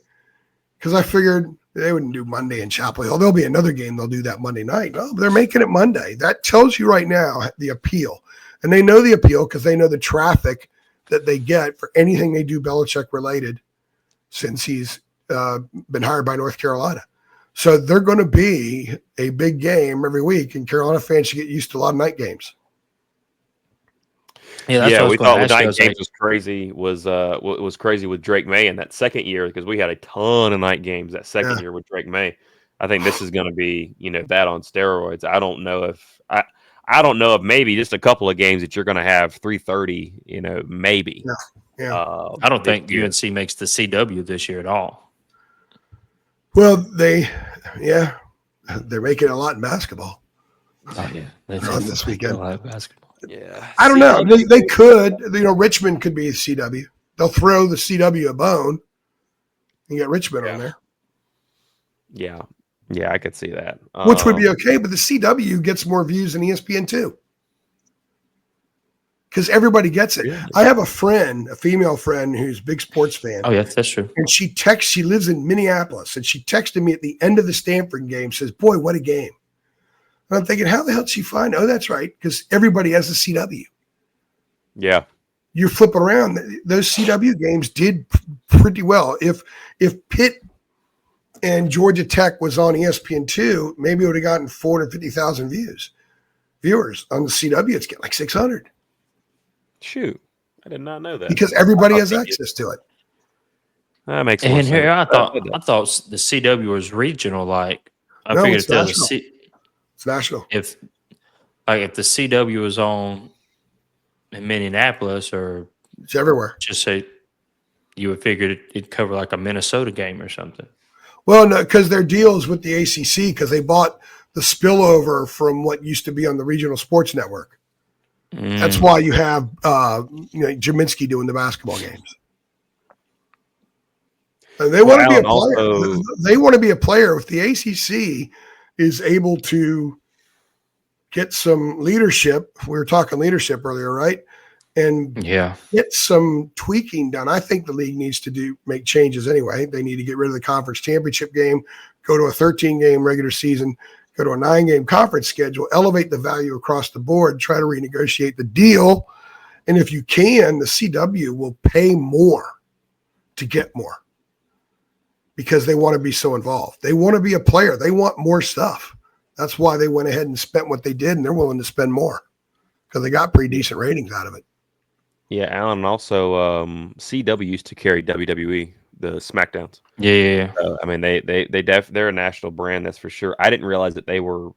because I figured they wouldn't do Monday in Chapel Hill. There'll be another game they'll do that Monday night. No, they're making it Monday. That tells you right now the appeal. And they know the appeal because they know the traffic that they get for anything they do Belichick related since he's been hired by North Carolina. So they're going to be a big game every week, and Carolina fans should get used to a lot of night games. Yeah, we thought night games was crazy. Was crazy with Drake May in that second year because we had a ton of night games that second year with Drake May. I think this is going to be that on steroids. I don't know if maybe just a couple of games that you're going to have 3:30. Maybe. Yeah. I don't think UNC makes the CW this year at all. Well, they're making it a lot in basketball. Oh yeah, on this weekend. A lot of basketball. Yeah, I don't know. They could. Richmond could be a CW. They'll throw the CW a bone and get Richmond on there. Yeah, I could see that. Which would be okay, but the CW gets more views than ESPN too. Because everybody gets it. Yeah. I have a female friend who's a big sports fan. Oh, yeah, that's true. And she lives in Minneapolis, and she texted me at the end of the Stanford game, says, "Boy, what a game." And I'm thinking, how the hell did she find? Oh, that's right, because everybody has a CW. Yeah. You're flipping around. Those CW games did pretty well. If Pitt and Georgia Tech was on ESPN2, maybe it would have gotten 450,000 viewers. On the CW, it's getting like 600. Shoot. I did not know that. Because everybody has access to it. That makes sense. And here, I thought the CW was regional. Like, I figured if it's national. If the CW was on in Minneapolis or it's everywhere, just say you would figure it'd cover like a Minnesota game or something. Well, no, because their deals with the ACC because they bought the spillover from what used to be on the regional sports network. That's why you have Jaminski doing the basketball games. And they want to be a player. They want to be a player. If the ACC is able to get some leadership, we were talking leadership earlier, right? And get some tweaking done. I think the league needs to make changes anyway. They need to get rid of the conference championship game, go to a 13-game regular season, go to a 9-game conference schedule, elevate the value across the board, try to renegotiate the deal. And if you can, the CW will pay more to get more because they want to be so involved. They want to be a player. They want more stuff. That's why they went ahead and spent what they did, and they're willing to spend more because they got pretty decent ratings out of it. Yeah, Alan, also CW used to carry WWE, the SmackDowns. Yeah. I mean, they're a national brand, that's for sure. I didn't realize that they were.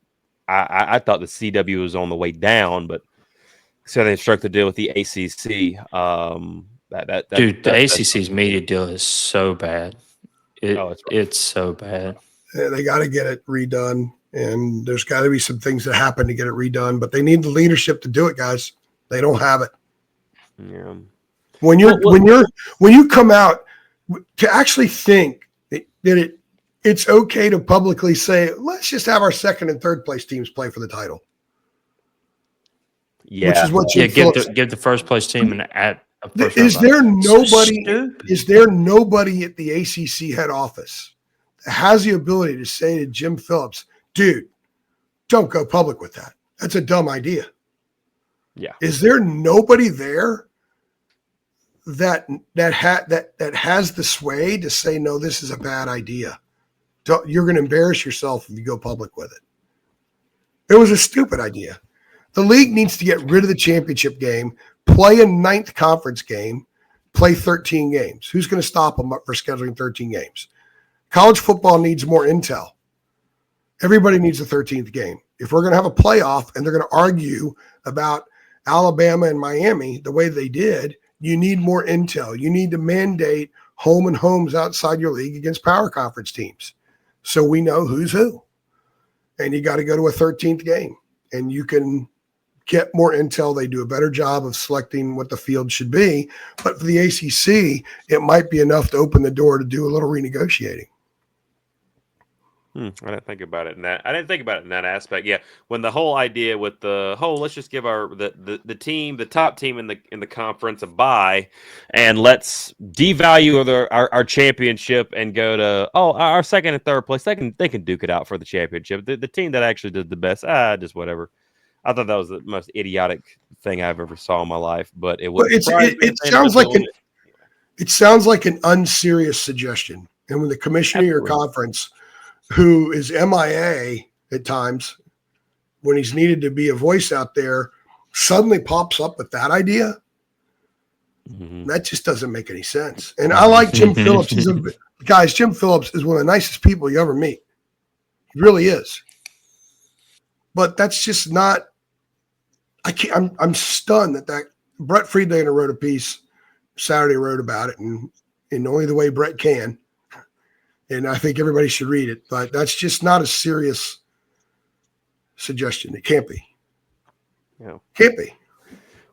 I thought the CW was on the way down, but so they struck the deal with the ACC. The ACC's media deal is so bad. It's so bad. Yeah, they got to get it redone, and there's got to be some things that happen to get it redone. But they need the leadership to do it, guys. They don't have it. Yeah. When you come out to actually think that it's okay to publicly say, let's just have our second and third place teams play for the title. Yeah. Which is what give the first place team Is there nobody at the ACC head office that has the ability to say to Jim Phillips, dude, don't go public with that. That's a dumb idea. Yeah. Is there nobody there that has the sway to say, no, this is a bad idea? You're going to embarrass yourself if you go public with it. It was a stupid idea. The league needs to get rid of the championship game, play a 9th conference game, play 13 games. Who's going to stop them for scheduling 13 games? College football needs more intel. Everybody needs a 13th game. If we're going to have a playoff and they're going to argue about Alabama and Miami the way they did, you need more intel. You need to mandate home and homes outside your league against power conference teams so we know who's who. And you got to go to a 13th game, and you can get more intel. They do a better job of selecting what the field should be. But for the ACC, it might be enough to open the door to do a little renegotiating. I didn't think about it in that. I didn't think about it in that aspect. Yeah, when the whole idea with the whole, let's just give the team, the top team in the conference, a bye, and let's devalue our championship and go to our second and third place. They can duke it out for the championship. The team that actually did the best, just whatever. I thought that was the most idiotic thing I've ever saw in my life, but it was. It sounds like an unserious suggestion, and when the commissioner of your conference, who is MIA at times when he's needed to be a voice out there, suddenly pops up with that idea. That just doesn't make any sense. And I like Jim Phillips. Jim Phillips is one of the nicest people you ever meet. He really is. But that's just not, I'm stunned that Brett Friedlander wrote a piece, Saturday wrote about it, and in only the way Brett can. And I think everybody should read it, but that's just not a serious suggestion. It can't be. Yeah. Can't be.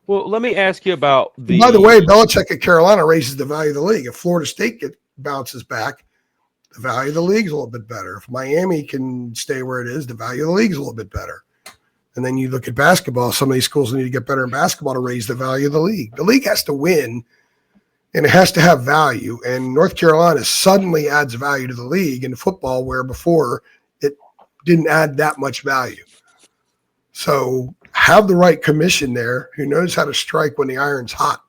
Well, let me ask you about By the way, Belichick at Carolina raises the value of the league. If Florida State bounces back, the value of the league is a little bit better. If Miami can stay where it is, the value of the league is a little bit better. And then you look at basketball, some of these schools need to get better in basketball to raise the value of the league. The league has to win, and it has to have value. And North Carolina suddenly adds value to the league in football, where before it didn't add that much value. So have the right commission there who knows how to strike when the iron's hot.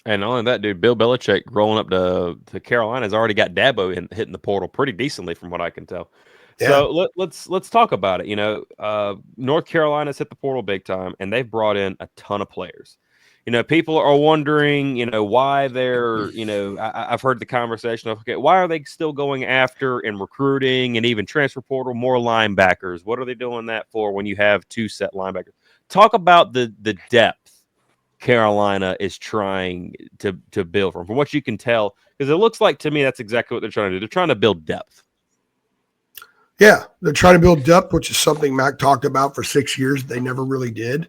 And not only that, dude, Bill Belichick rolling up to Carolina has already got Dabo hitting the portal pretty decently from what I can tell. Yeah. So let's talk about it. North Carolina's hit the portal big time, and they've brought in a ton of players. People are wondering, why they're, I've heard the conversation of, okay, why are they still going after and recruiting and even transfer portal more linebackers? What are they doing that for when you have two set linebackers? Talk about the depth Carolina is trying to build from what you can tell, because it looks like to me that's exactly what they're trying to do. They're trying to build depth. Yeah, they're trying to build depth, which is something Mac talked about for 6 years. They never really did.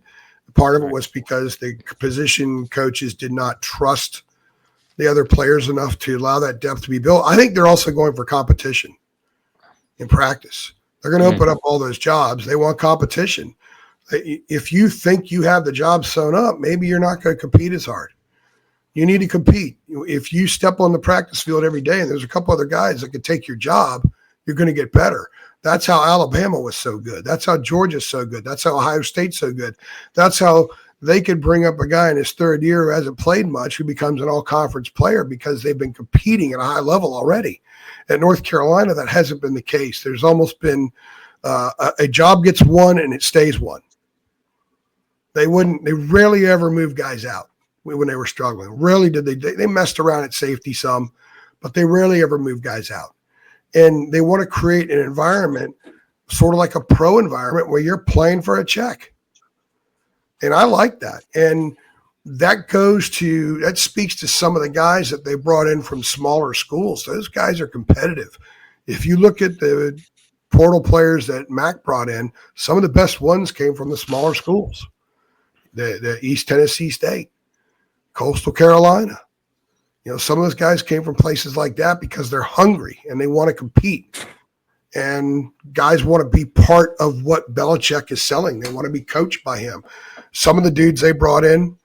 Part of it was because the position coaches did not trust the other players enough to allow that depth to be built. I think they're also going for competition in practice. They're going to open up all those jobs. They want competition. If you think you have the job sewn up, maybe you're not going to compete as hard. You need to compete. If you step on the practice field every day and there's a couple other guys that could take your job, you're going to get better. That's how Alabama was so good. That's how Georgia's so good. That's how Ohio State's so good. That's how they could bring up a guy in his third year who hasn't played much, who becomes an all-conference player because they've been competing at a high level already. At North Carolina, that hasn't been the case. There's almost been a job gets won and it stays won. They rarely ever moved guys out when they were struggling. Rarely did they messed around at safety some, but they rarely ever moved guys out. And they want to create an environment, sort of like a pro environment, where you're playing for a check. And I like that. And that speaks to some of the guys that they brought in from smaller schools. Those guys are competitive. If you look at the portal players that Mac brought in, some of the best ones came from the smaller schools. The East Tennessee State, Coastal Carolina. Some of those guys came from places like that because they're hungry and they want to compete. And guys want to be part of what Belichick is selling. They want to be coached by him. Some of the dudes they brought in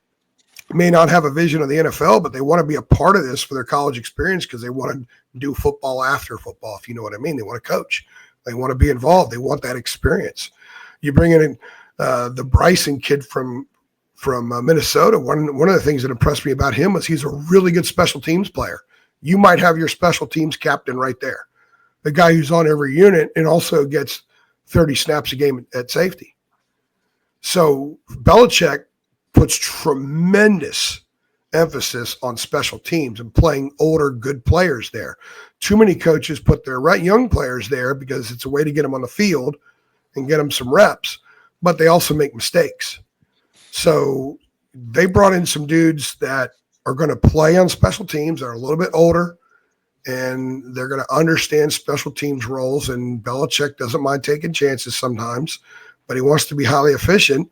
may not have a vision of the NFL, but they want to be a part of this for their college experience because they want to do football after football, if you know what I mean. They want to coach. They want to be involved. They want that experience. You bring in the Bryson kid from Minnesota. One of the things that impressed me about him was he's a really good special teams player. You might have your special teams captain right there, the guy who's on every unit and also gets 30 snaps a game at safety. So Belichick puts tremendous emphasis on special teams and playing older, good players there. Too many coaches put their young players there because it's a way to get them on the field and get them some reps, but they also make mistakes. So they brought in some dudes that are going to play on special teams that are a little bit older, and they're going to understand special teams roles. And Belichick doesn't mind taking chances sometimes, but he wants to be highly efficient.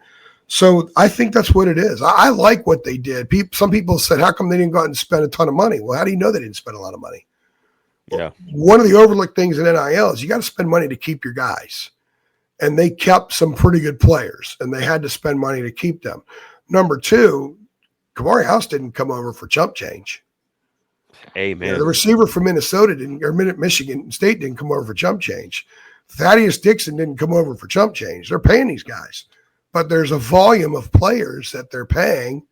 So I think that's what it is. I like what they did. Some people said, how come they didn't go out and spend a ton of money? Well, how do you know they didn't spend a lot of money? Yeah. One of the overlooked things in NIL is you got to spend money to keep your guys. And they kept some pretty good players, and they had to spend money to keep them. Number two, Powerhouse didn't come over for chump change. Amen. The receiver from Minnesota Michigan State didn't come over for chump change. Thaddeus Dixon didn't come over for chump change. They're paying these guys. But there's a volume of players that they're paying,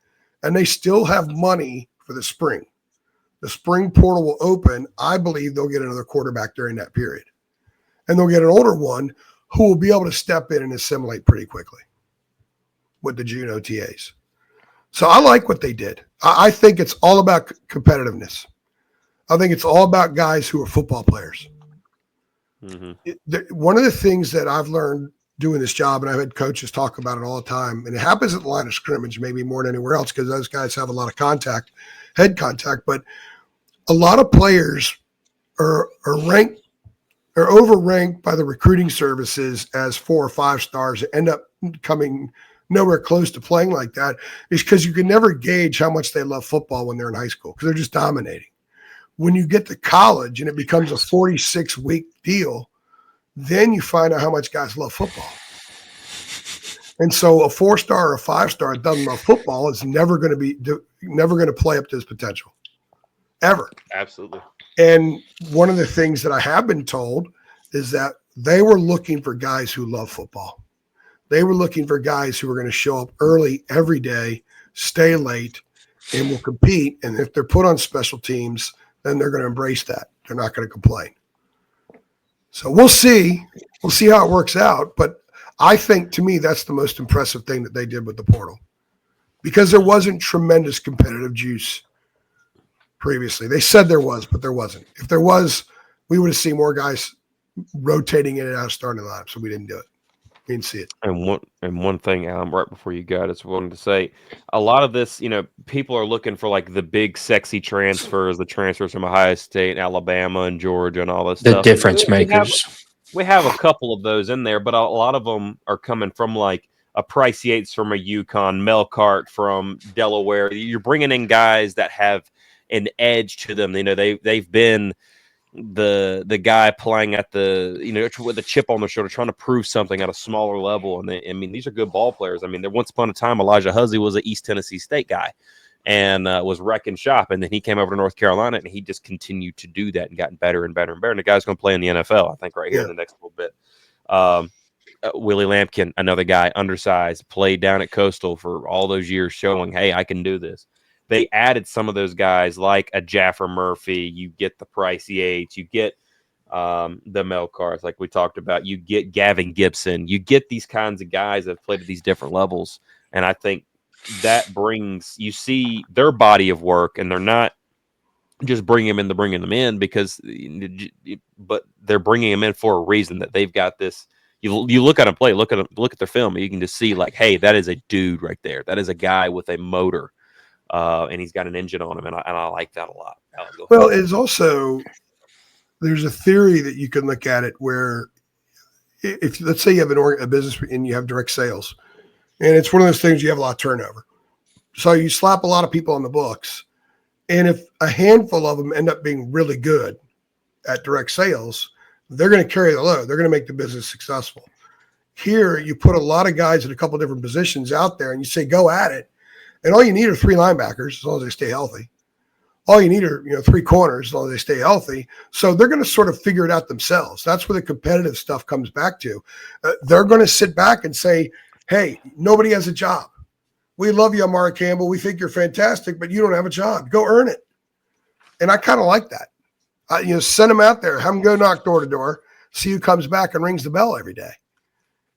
and they still have money for the spring. The spring portal will open. I believe they'll get another quarterback during that period. And they'll get an older one who will be able to step in and assimilate pretty quickly with the June OTAs. So I like what they did. I think it's all about competitiveness. I think it's all about guys who are football players. One of the things that I've learned doing this job, and I've had coaches talk about it all the time, and it happens at the line of scrimmage maybe more than anywhere else because those guys have a lot of head contact, but a lot of players are overranked by the recruiting services as 4 or 5 stars that end up coming nowhere close to playing like that is because you can never gauge how much they love football when they're in high school because they're just dominating. When you get to college and it becomes a 46-week deal, then you find out how much guys love football. And so a 4-star or a 5-star that doesn't love football is never going to play up to his potential, ever. Absolutely. And one of the things that I have been told is that they were looking for guys who love football. They were looking for guys who were going to show up early every day, stay late, and will compete. And if they're put on special teams, then they're going to embrace that. They're not going to complain. So we'll see. We'll see how it works out. But I think, to me, that's the most impressive thing that they did with the portal because there wasn't tremendous competitive juice previously. They said there was, but there wasn't. If there was, we would have seen more guys rotating in and out of starting lineup, so we didn't do it. We didn't see it. And one thing, Alan, right before you got us, wanted to say, a lot of this, people are looking for like the big sexy transfers, the transfers from Ohio State, Alabama, and Georgia, and all this stuff. The difference makers. We have a couple of those in there, but a lot of them are coming from like a Price Yates from a UConn, Melcart from Delaware. You're bringing in guys that have an edge to them. They've been the guy playing at the with a chip on their shoulder, trying to prove something at a smaller level. And these are good ball players. There once upon a time Elijah Hussey was an East Tennessee State guy and was wrecking shop, and then he came over to North Carolina and he just continued to do that and gotten better and better and better. And the guy's going to play in the NFL, I think, right here in the next little bit. Willie Lampkin, another guy, undersized, played down at Coastal for all those years, showing, hey, I can do this. They added some of those guys like a Jaffer Murphy. You get the Price Yates. You get the Melcars, like we talked about. You get Gavin Gibson. You get these kinds of guys that have played at these different levels. And I think that you see their body of work, and they're not just bringing them in because, but they're bringing them in for a reason, that they've got this. You look at them play, look at their film, and you can just see like, hey, that is a dude right there. That is a guy with a motor. And he's got an engine on him, and I like that a lot. Well, it's also, there's a theory that you can look at it where if let's say you have a business and you have direct sales, and it's one of those things you have a lot of turnover. So you slap a lot of people on the books, and if a handful of them end up being really good at direct sales, they're going to carry the load. They're going to make the business successful. Here, you put a lot of guys in a couple different positions out there, and you say, go at it. And all you need are 3 linebackers as long as they stay healthy. All you need are 3 corners as long as they stay healthy. So they're going to sort of figure it out themselves. That's where the competitive stuff comes back to. They're going to sit back and say, hey, nobody has a job. We love you, Amari Campbell. We think you're fantastic, but you don't have a job. Go earn it. And I kind of like that. Send them out there. Have them go knock door to door. See who comes back and rings the bell every day.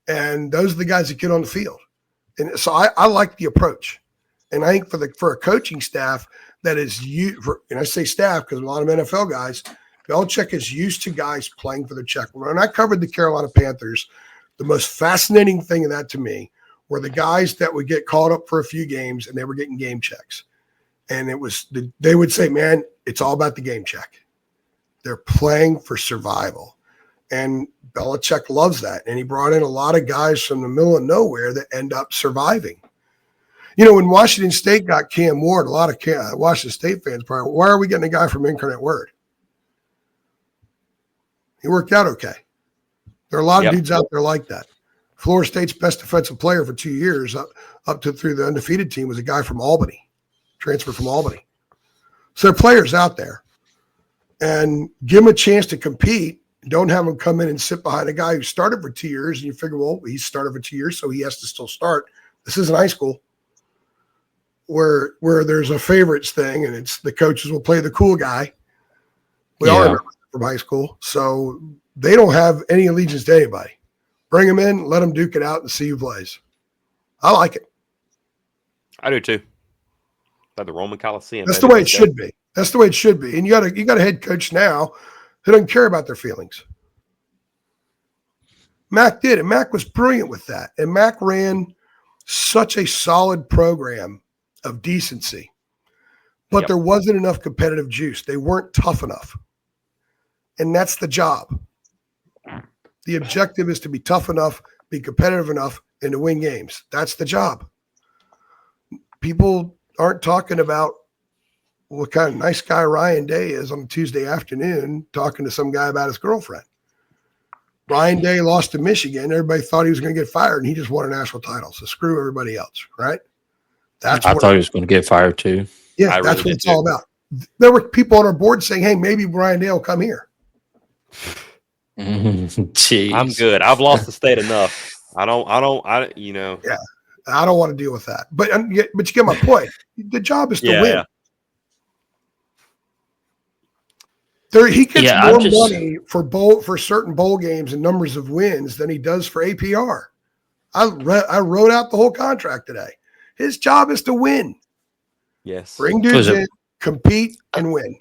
And those are the guys that get on the field. And so I like the approach. And I think for a coaching staff that is and I say staff because a lot of NFL guys, Belichick is used to guys playing for their check. When I covered the Carolina Panthers, the most fascinating thing in that to me were the guys that would get called up for a few games and they were getting game checks. And they would say, man, it's all about the game check. They're playing for survival. And Belichick loves that. And he brought in a lot of guys from the middle of nowhere that end up surviving. When Washington State got Cam Ward, a lot of Washington State fans probably, why are we getting a guy from Incarnate Word? He worked out okay. There are a lot of dudes out there like that. Florida State's best defensive player for 2 years, up to through the undefeated team, was a guy from Albany, transferred from Albany. So there are players out there. And give him a chance to compete. Don't have him come in and sit behind a guy who started for 2 years, and you figure, well, he's started for 2 years, so he has to still start. This isn't high school where there's a favorites thing, and it's the coaches will play the cool guy. We all remember that from high school. So they don't have any allegiance to anybody. Bring him in, let him duke it out, and see who plays. I like it. I do too. Like the Roman Coliseum. That's the way it should be. That's the way it should be. And you got a head coach now who doesn't care about their feelings. Mac did, and Mac was brilliant with that. And Mac ran such a solid program of decency. But there wasn't enough competitive juice. They weren't tough enough. And that's the job. The objective is to be tough enough, be competitive enough, and to win games. That's the job. People aren't talking about what kind of nice guy Ryan Day is on a Tuesday afternoon talking to some guy about his girlfriend. Ryan Day lost to Michigan. Everybody thought he was going to get fired, and he just won a national title. So screw everybody else, right? I thought he was going to get fired too. Yeah, that's what it's all about. There were people on our board saying, hey, maybe Ryan Day will come here. Jeez. I'm good. I've lost the state enough. I don't. Yeah, I don't want to deal with that. But you get my point. The job is to win. He gets more money for certain bowl games and numbers of wins than he does for APR. I wrote out the whole contract today. His job is to win. Yes. Bring dudes in, compete, and win.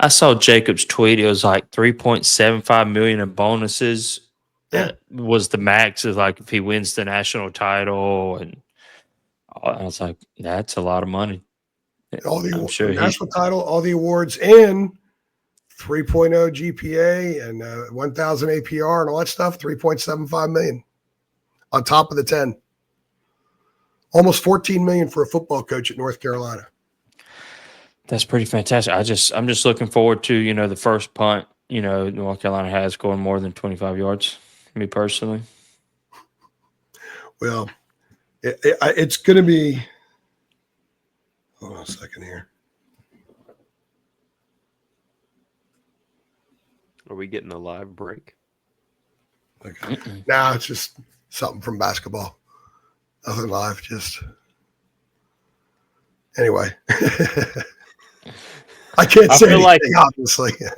I saw Jacob's tweet. It was like $3.75 million in bonuses. That was the max. Is like if he wins the national title, and I was like, that's a lot of money. All the national title, all the awards, and 3.0 GPA and 1,000 APR and all that stuff. 3.75 million on top of the 10. Almost 14 million for a football coach at North Carolina. That's pretty fantastic. I'm just looking forward to, the first punt, North Carolina has going more than 25 yards, me personally. Well, it's going to be – hold on a second here. Are we getting a live break? Okay. Nah, it's just something from basketball. Nothing live, just – anyway. I can't say anything, obviously. Yeah.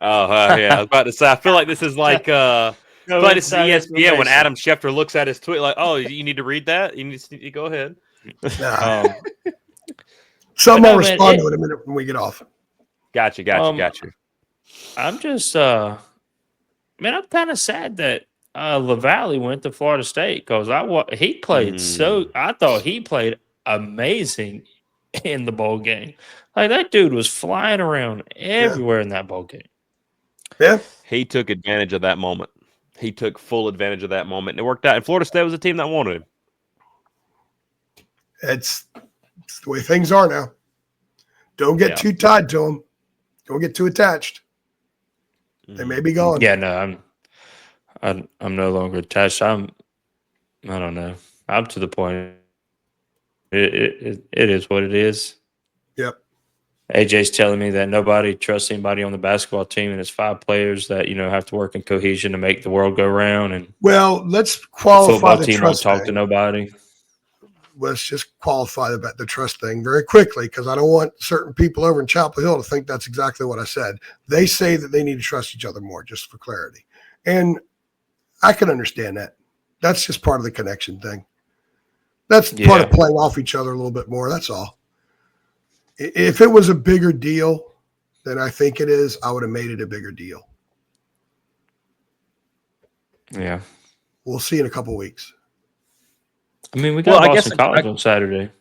I was about to say, I feel like this is like this is ESPN when Adam Schefter looks at his tweet like, oh, you need to read that? You need to go ahead. Nah. Something I'll respond to in a minute when we get off. Got you. I'm just, I'm kind of sad that LaValle went to Florida State because he played I thought he played amazing in the bowl game. Like that dude was flying around everywhere in that bowl game. Yeah. He took advantage of that moment. He took full advantage of that moment, and it worked out. And Florida State was a team that wanted him. It's the way things are now. Don't get too tied to them. Don't get too attached. They may be gone. Yeah, no, I'm no longer attached. I don't know. I'm to the point. It is what it is. Yep. AJ's telling me that nobody trusts anybody on the basketball team, and it's 5 players that have to work in cohesion to make the world go round. And let's qualify the football the team trust won't talk thing. to nobody. Let's just qualify the trust thing very quickly because I don't want certain people over in Chapel Hill to think that's exactly what I said. They say that they need to trust each other more, just for clarity, and I can understand that. That's just part of the connection thing. That's part of playing off each other a little bit more. That's all. If it was a bigger deal than I think it is, I would have made it a bigger deal. Yeah. We'll see in a couple of weeks. I mean, we got Boston College on Saturday.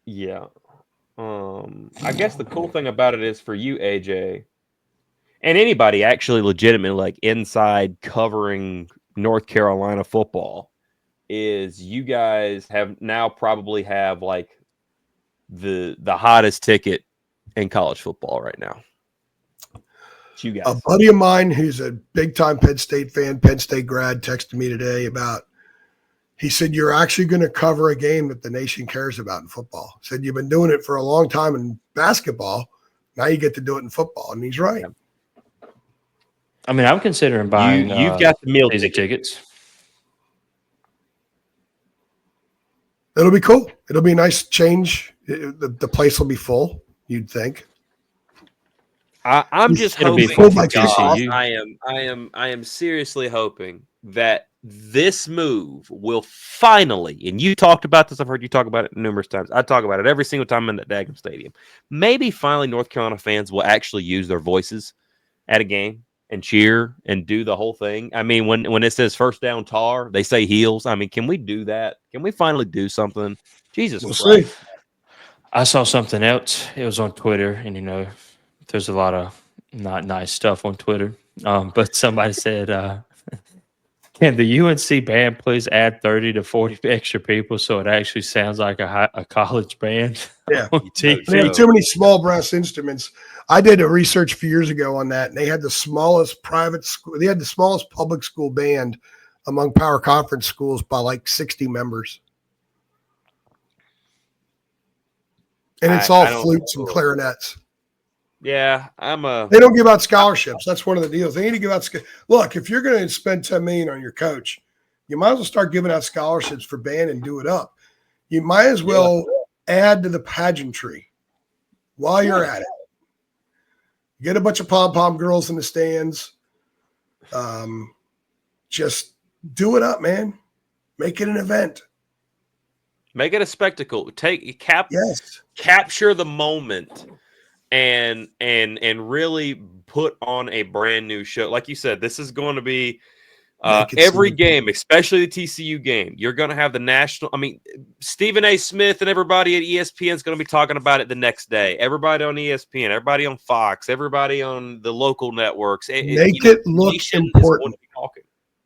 Yeah. I guess the cool thing about it is for you, AJ, And anybody actually legitimately like inside covering North Carolina football is you guys have now probably have like the hottest ticket in college football right now. It's you A guys. buddy of mine who's a big-time Penn State fan, Penn State grad, texted me today he said, you're actually going to cover a game that the nation cares about in football. He said, you've been doing it for a long time in basketball. Now you get to do it in football. And he's right. Yeah. I mean, I'm considering buying You've got the meal season ticket. tickets. It'll be cool. It'll be a nice change. The place will be full, you'd think. I'm just It'll be hoping full to by God, TCU. I am seriously hoping that this move will finally, and you talked about this, I've heard you talk about it numerous times. I talk about it every single time I'm in that daggum stadium. Maybe finally North Carolina fans will actually use their voices at a game and cheer and do the whole thing. I mean, when it says first down Tar, they say heels. I mean, can we do that? Can we finally do something? Jesus We'll Christ. see. I saw something else. It was on Twitter, and there's a lot of not nice stuff on Twitter. But somebody said, "Can the UNC band please add 30 to 40 extra people so it actually sounds like a college band?" Yeah. on TV? They have too many small brass instruments. I did a research a few years ago on that, and they had the smallest private school. They had the smallest public school band among power conference schools by like 60 members. And it's all flutes and clarinets. Yeah, They don't give out scholarships. That's one of the deals. They need to give out. Look, if you're going to spend $10 million on your coach, you might as well start giving out scholarships for band and do it up. You might as well add to the pageantry while you're at it. Get a bunch of pom-pom girls in the stands. Just do it up, man. Make it an event. Make it a spectacle. Capture the moment and really put on a brand new show. Like you said, this is going to be every game, especially the TCU game. You're going to have the national. I mean, Stephen A. Smith and everybody at ESPN is going to be talking about it the next day. Everybody on ESPN, everybody on Fox, everybody on the local networks. Make it look important.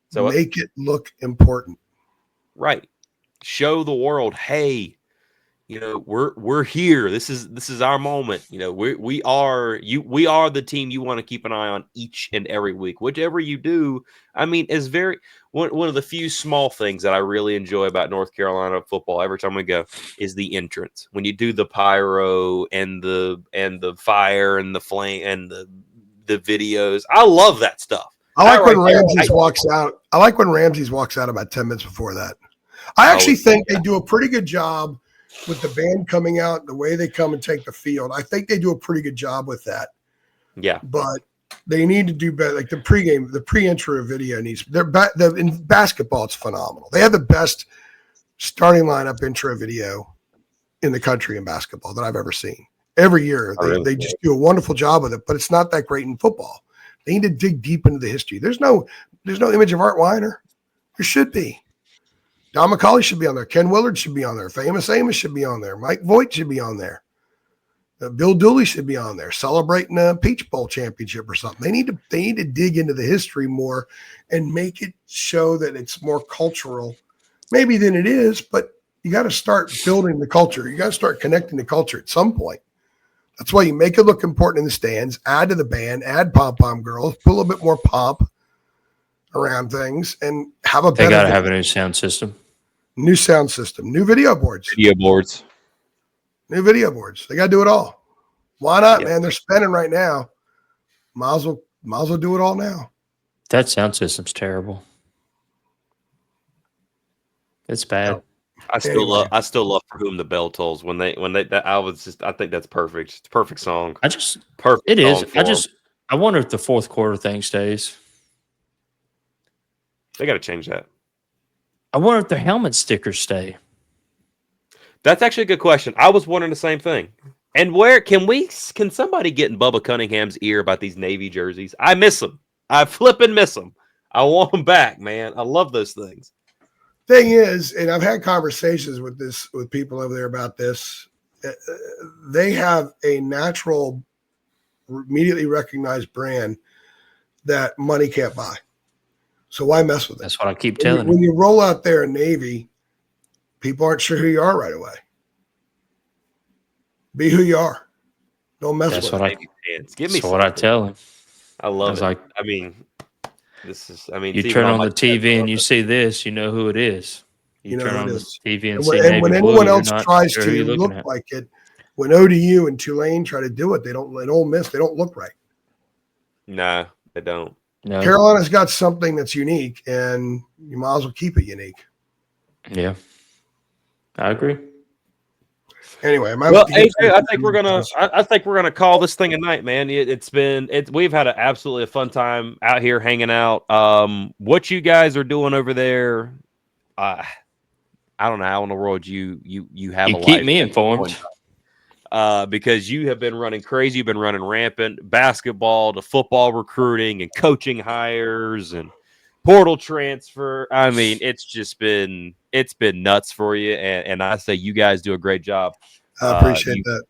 So make it look important. Right. Show the world, hey, we're here. This is our moment. We are the team you want to keep an eye on each and every week. Whichever you do, I mean, is one of the few small things that I really enjoy about North Carolina football every time we go is the entrance. When you do the pyro and the fire and the flame and the videos. I love that stuff. I like when Ramses walks out. I like when Ramses walks out about 10 minutes before that. I actually think they do a pretty good job with the band coming out, the way they come and take the field. I think they do a pretty good job with that. Yeah. But they need to do better. Like the pregame, the pre-intro video needs. In basketball, it's phenomenal. They have the best starting lineup intro video in the country in basketball that I've ever seen. Every year, they just do a wonderful job with it, but it's not that great in football. They need to dig deep into the history. There's no image of Art Weiner. There should be. Don McCauley should be on there. Ken Willard should be on there. Famous Amos should be on there. Mike Voigt should be on there. Bill Dooley should be on there celebrating a Peach Bowl championship or something. They need to dig into the history more and make it show that it's more cultural, maybe than it is, but you got to start building the culture. You got to start connecting the culture at some point. That's why you make it look important in the stands, add to the band, add pom-pom girls, put a little bit more pomp around things, and have a better. They got to have a new sound system. New sound system, new video boards. New video boards. They got to do it all. Why not, man? They're spending right now. Might as well do it all now. That sound system's terrible. It's bad. I still love For Whom the Bell Tolls. I think that's perfect. It's a perfect song. Perfect. It is. I wonder if the fourth quarter thing stays. They got to change that. I wonder if the helmet stickers stay. That's actually a good question. I was wondering the same thing. And where can somebody get in Bubba Cunningham's ear about these Navy jerseys? I miss them. I flipping miss them. I want them back, man. I love those things. Thing is, and I've had conversations with people over there about this. They have a natural immediately recognized brand that money can't buy. So why mess with it? That's what I keep telling When you. you roll out there in Navy, people aren't sure who you are right away. Be who you are. Don't mess That's with what it. Give me That's what I tell him. I love was it. like, I mean, this is. I mean, You it's even turn on my the TV and you see this, you know who it is. You know turn who on it the is. TV and And see when, and navy when blue, anyone you're else not tries sure who to you're looking look at. like it, when ODU and Tulane try to do it, they don't. In Ole Miss, they don't look right. Nah, they don't. No. Carolina's got something that's unique, and you might as well keep it unique. Yeah, I agree. Anyway, well, AJ, I think we're gonna call this thing a night, man. We've had absolutely a fun time out here hanging out. What you guys are doing over there? I don't know how in the world you have You a keep life me at this point informed. in time. Because you have been running crazy, you've been running rampant, basketball to football recruiting and coaching hires and portal transfer. I mean, it's been nuts for you, and I say you guys do a great job. I appreciate that.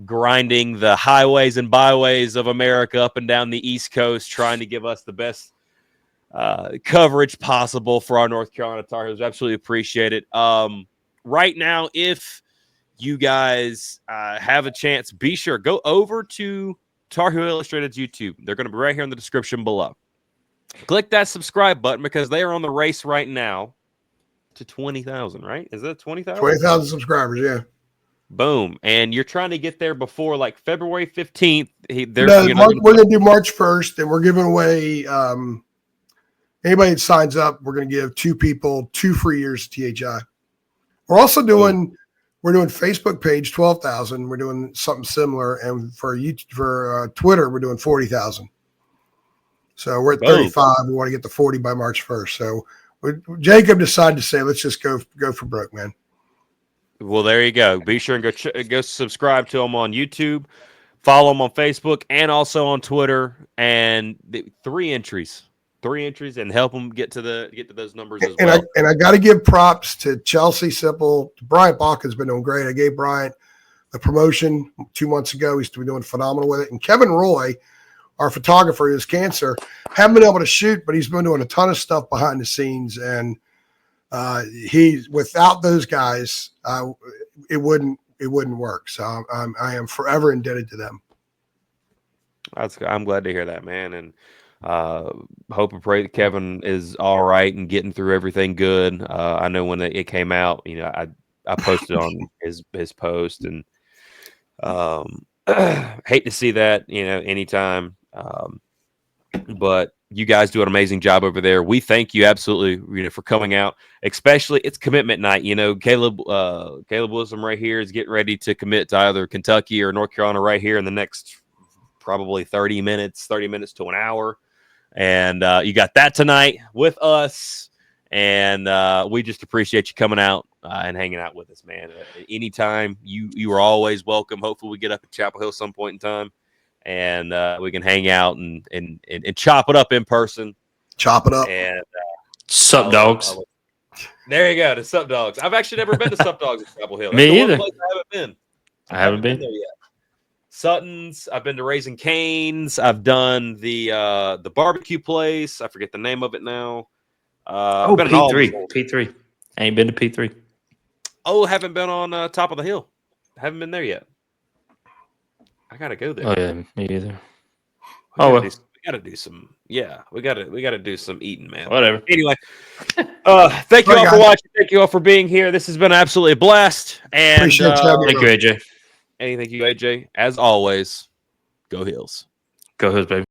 Grinding the highways and byways of America up and down the East Coast, trying to give us the best coverage possible for our North Carolina Tar Heels. Absolutely appreciate it. Right now, if you guys have a chance, be sure go over to Tar Heel Illustrated's YouTube. They're going to be right here in the description below. Click that subscribe button because they are on the race right now to 20,000, right? Is that 20,000? 20,000 subscribers, yeah. Boom. And you're trying to get there before like February 15th. We're going to do March 1st, and we're giving away anybody that signs up, we're going to give 2 people 2 free years of THI. We're also doing Facebook page 12,000. We're doing something similar, and for Twitter, we're doing 40,000. So we're at 35. We want to get to 40 by March 1st. So Jacob decided to say, let's just go for broke, man. Well, there you go. Be sure and go subscribe to them on YouTube, follow them on Facebook, and also on Twitter. And 3 entries, and help them get to those numbers as well. And I got to give props to Chelsea Simple. Bryant Bach has been doing great. I gave Bryant the promotion 2 months ago. He's been doing phenomenal with it. And Kevin Roy, our photographer who has cancer, haven't been able to shoot, but he's been doing a ton of stuff behind the scenes. And without those guys, it wouldn't work. So I am forever indebted to them. I'm glad to hear that, man. And hope and pray that Kevin is all right and getting through everything good. I know when it came out, I posted on his post, and hate to see that, anytime. But you guys do an amazing job over there. We thank you absolutely, for coming out. Especially, it's commitment night. Caleb Wilson right here is getting ready to commit to either Kentucky or North Carolina right here in the next probably 30 minutes to an hour. And you got that tonight with us. And we just appreciate you coming out and hanging out with us, man. Anytime, you are always welcome. Hopefully we get up at Chapel Hill some point in time, and we can hang out and chop it up in person. Chop it up. And Sup, dogs. There you go, to Sup Dogs. I've actually never been to Sup Dogs at Chapel Hill. Me That's the either. one place I haven't been. I haven't been there yet. Sutton's. I've been to Raising Cane's. I've done the barbecue place. I forget the name of it now. P3. P3. I ain't been to P3. Oh, haven't been on Top of the Hill. Haven't been there yet. I gotta go there. Oh yeah, me either. We gotta do some. Yeah, we gotta do some eating, man. Whatever. Anyway, thank you all for watching. Thank you all for being here. This has been absolutely a blast. And thank you, AJ. Thank you, AJ. As always, go Heels. Go Heels, baby.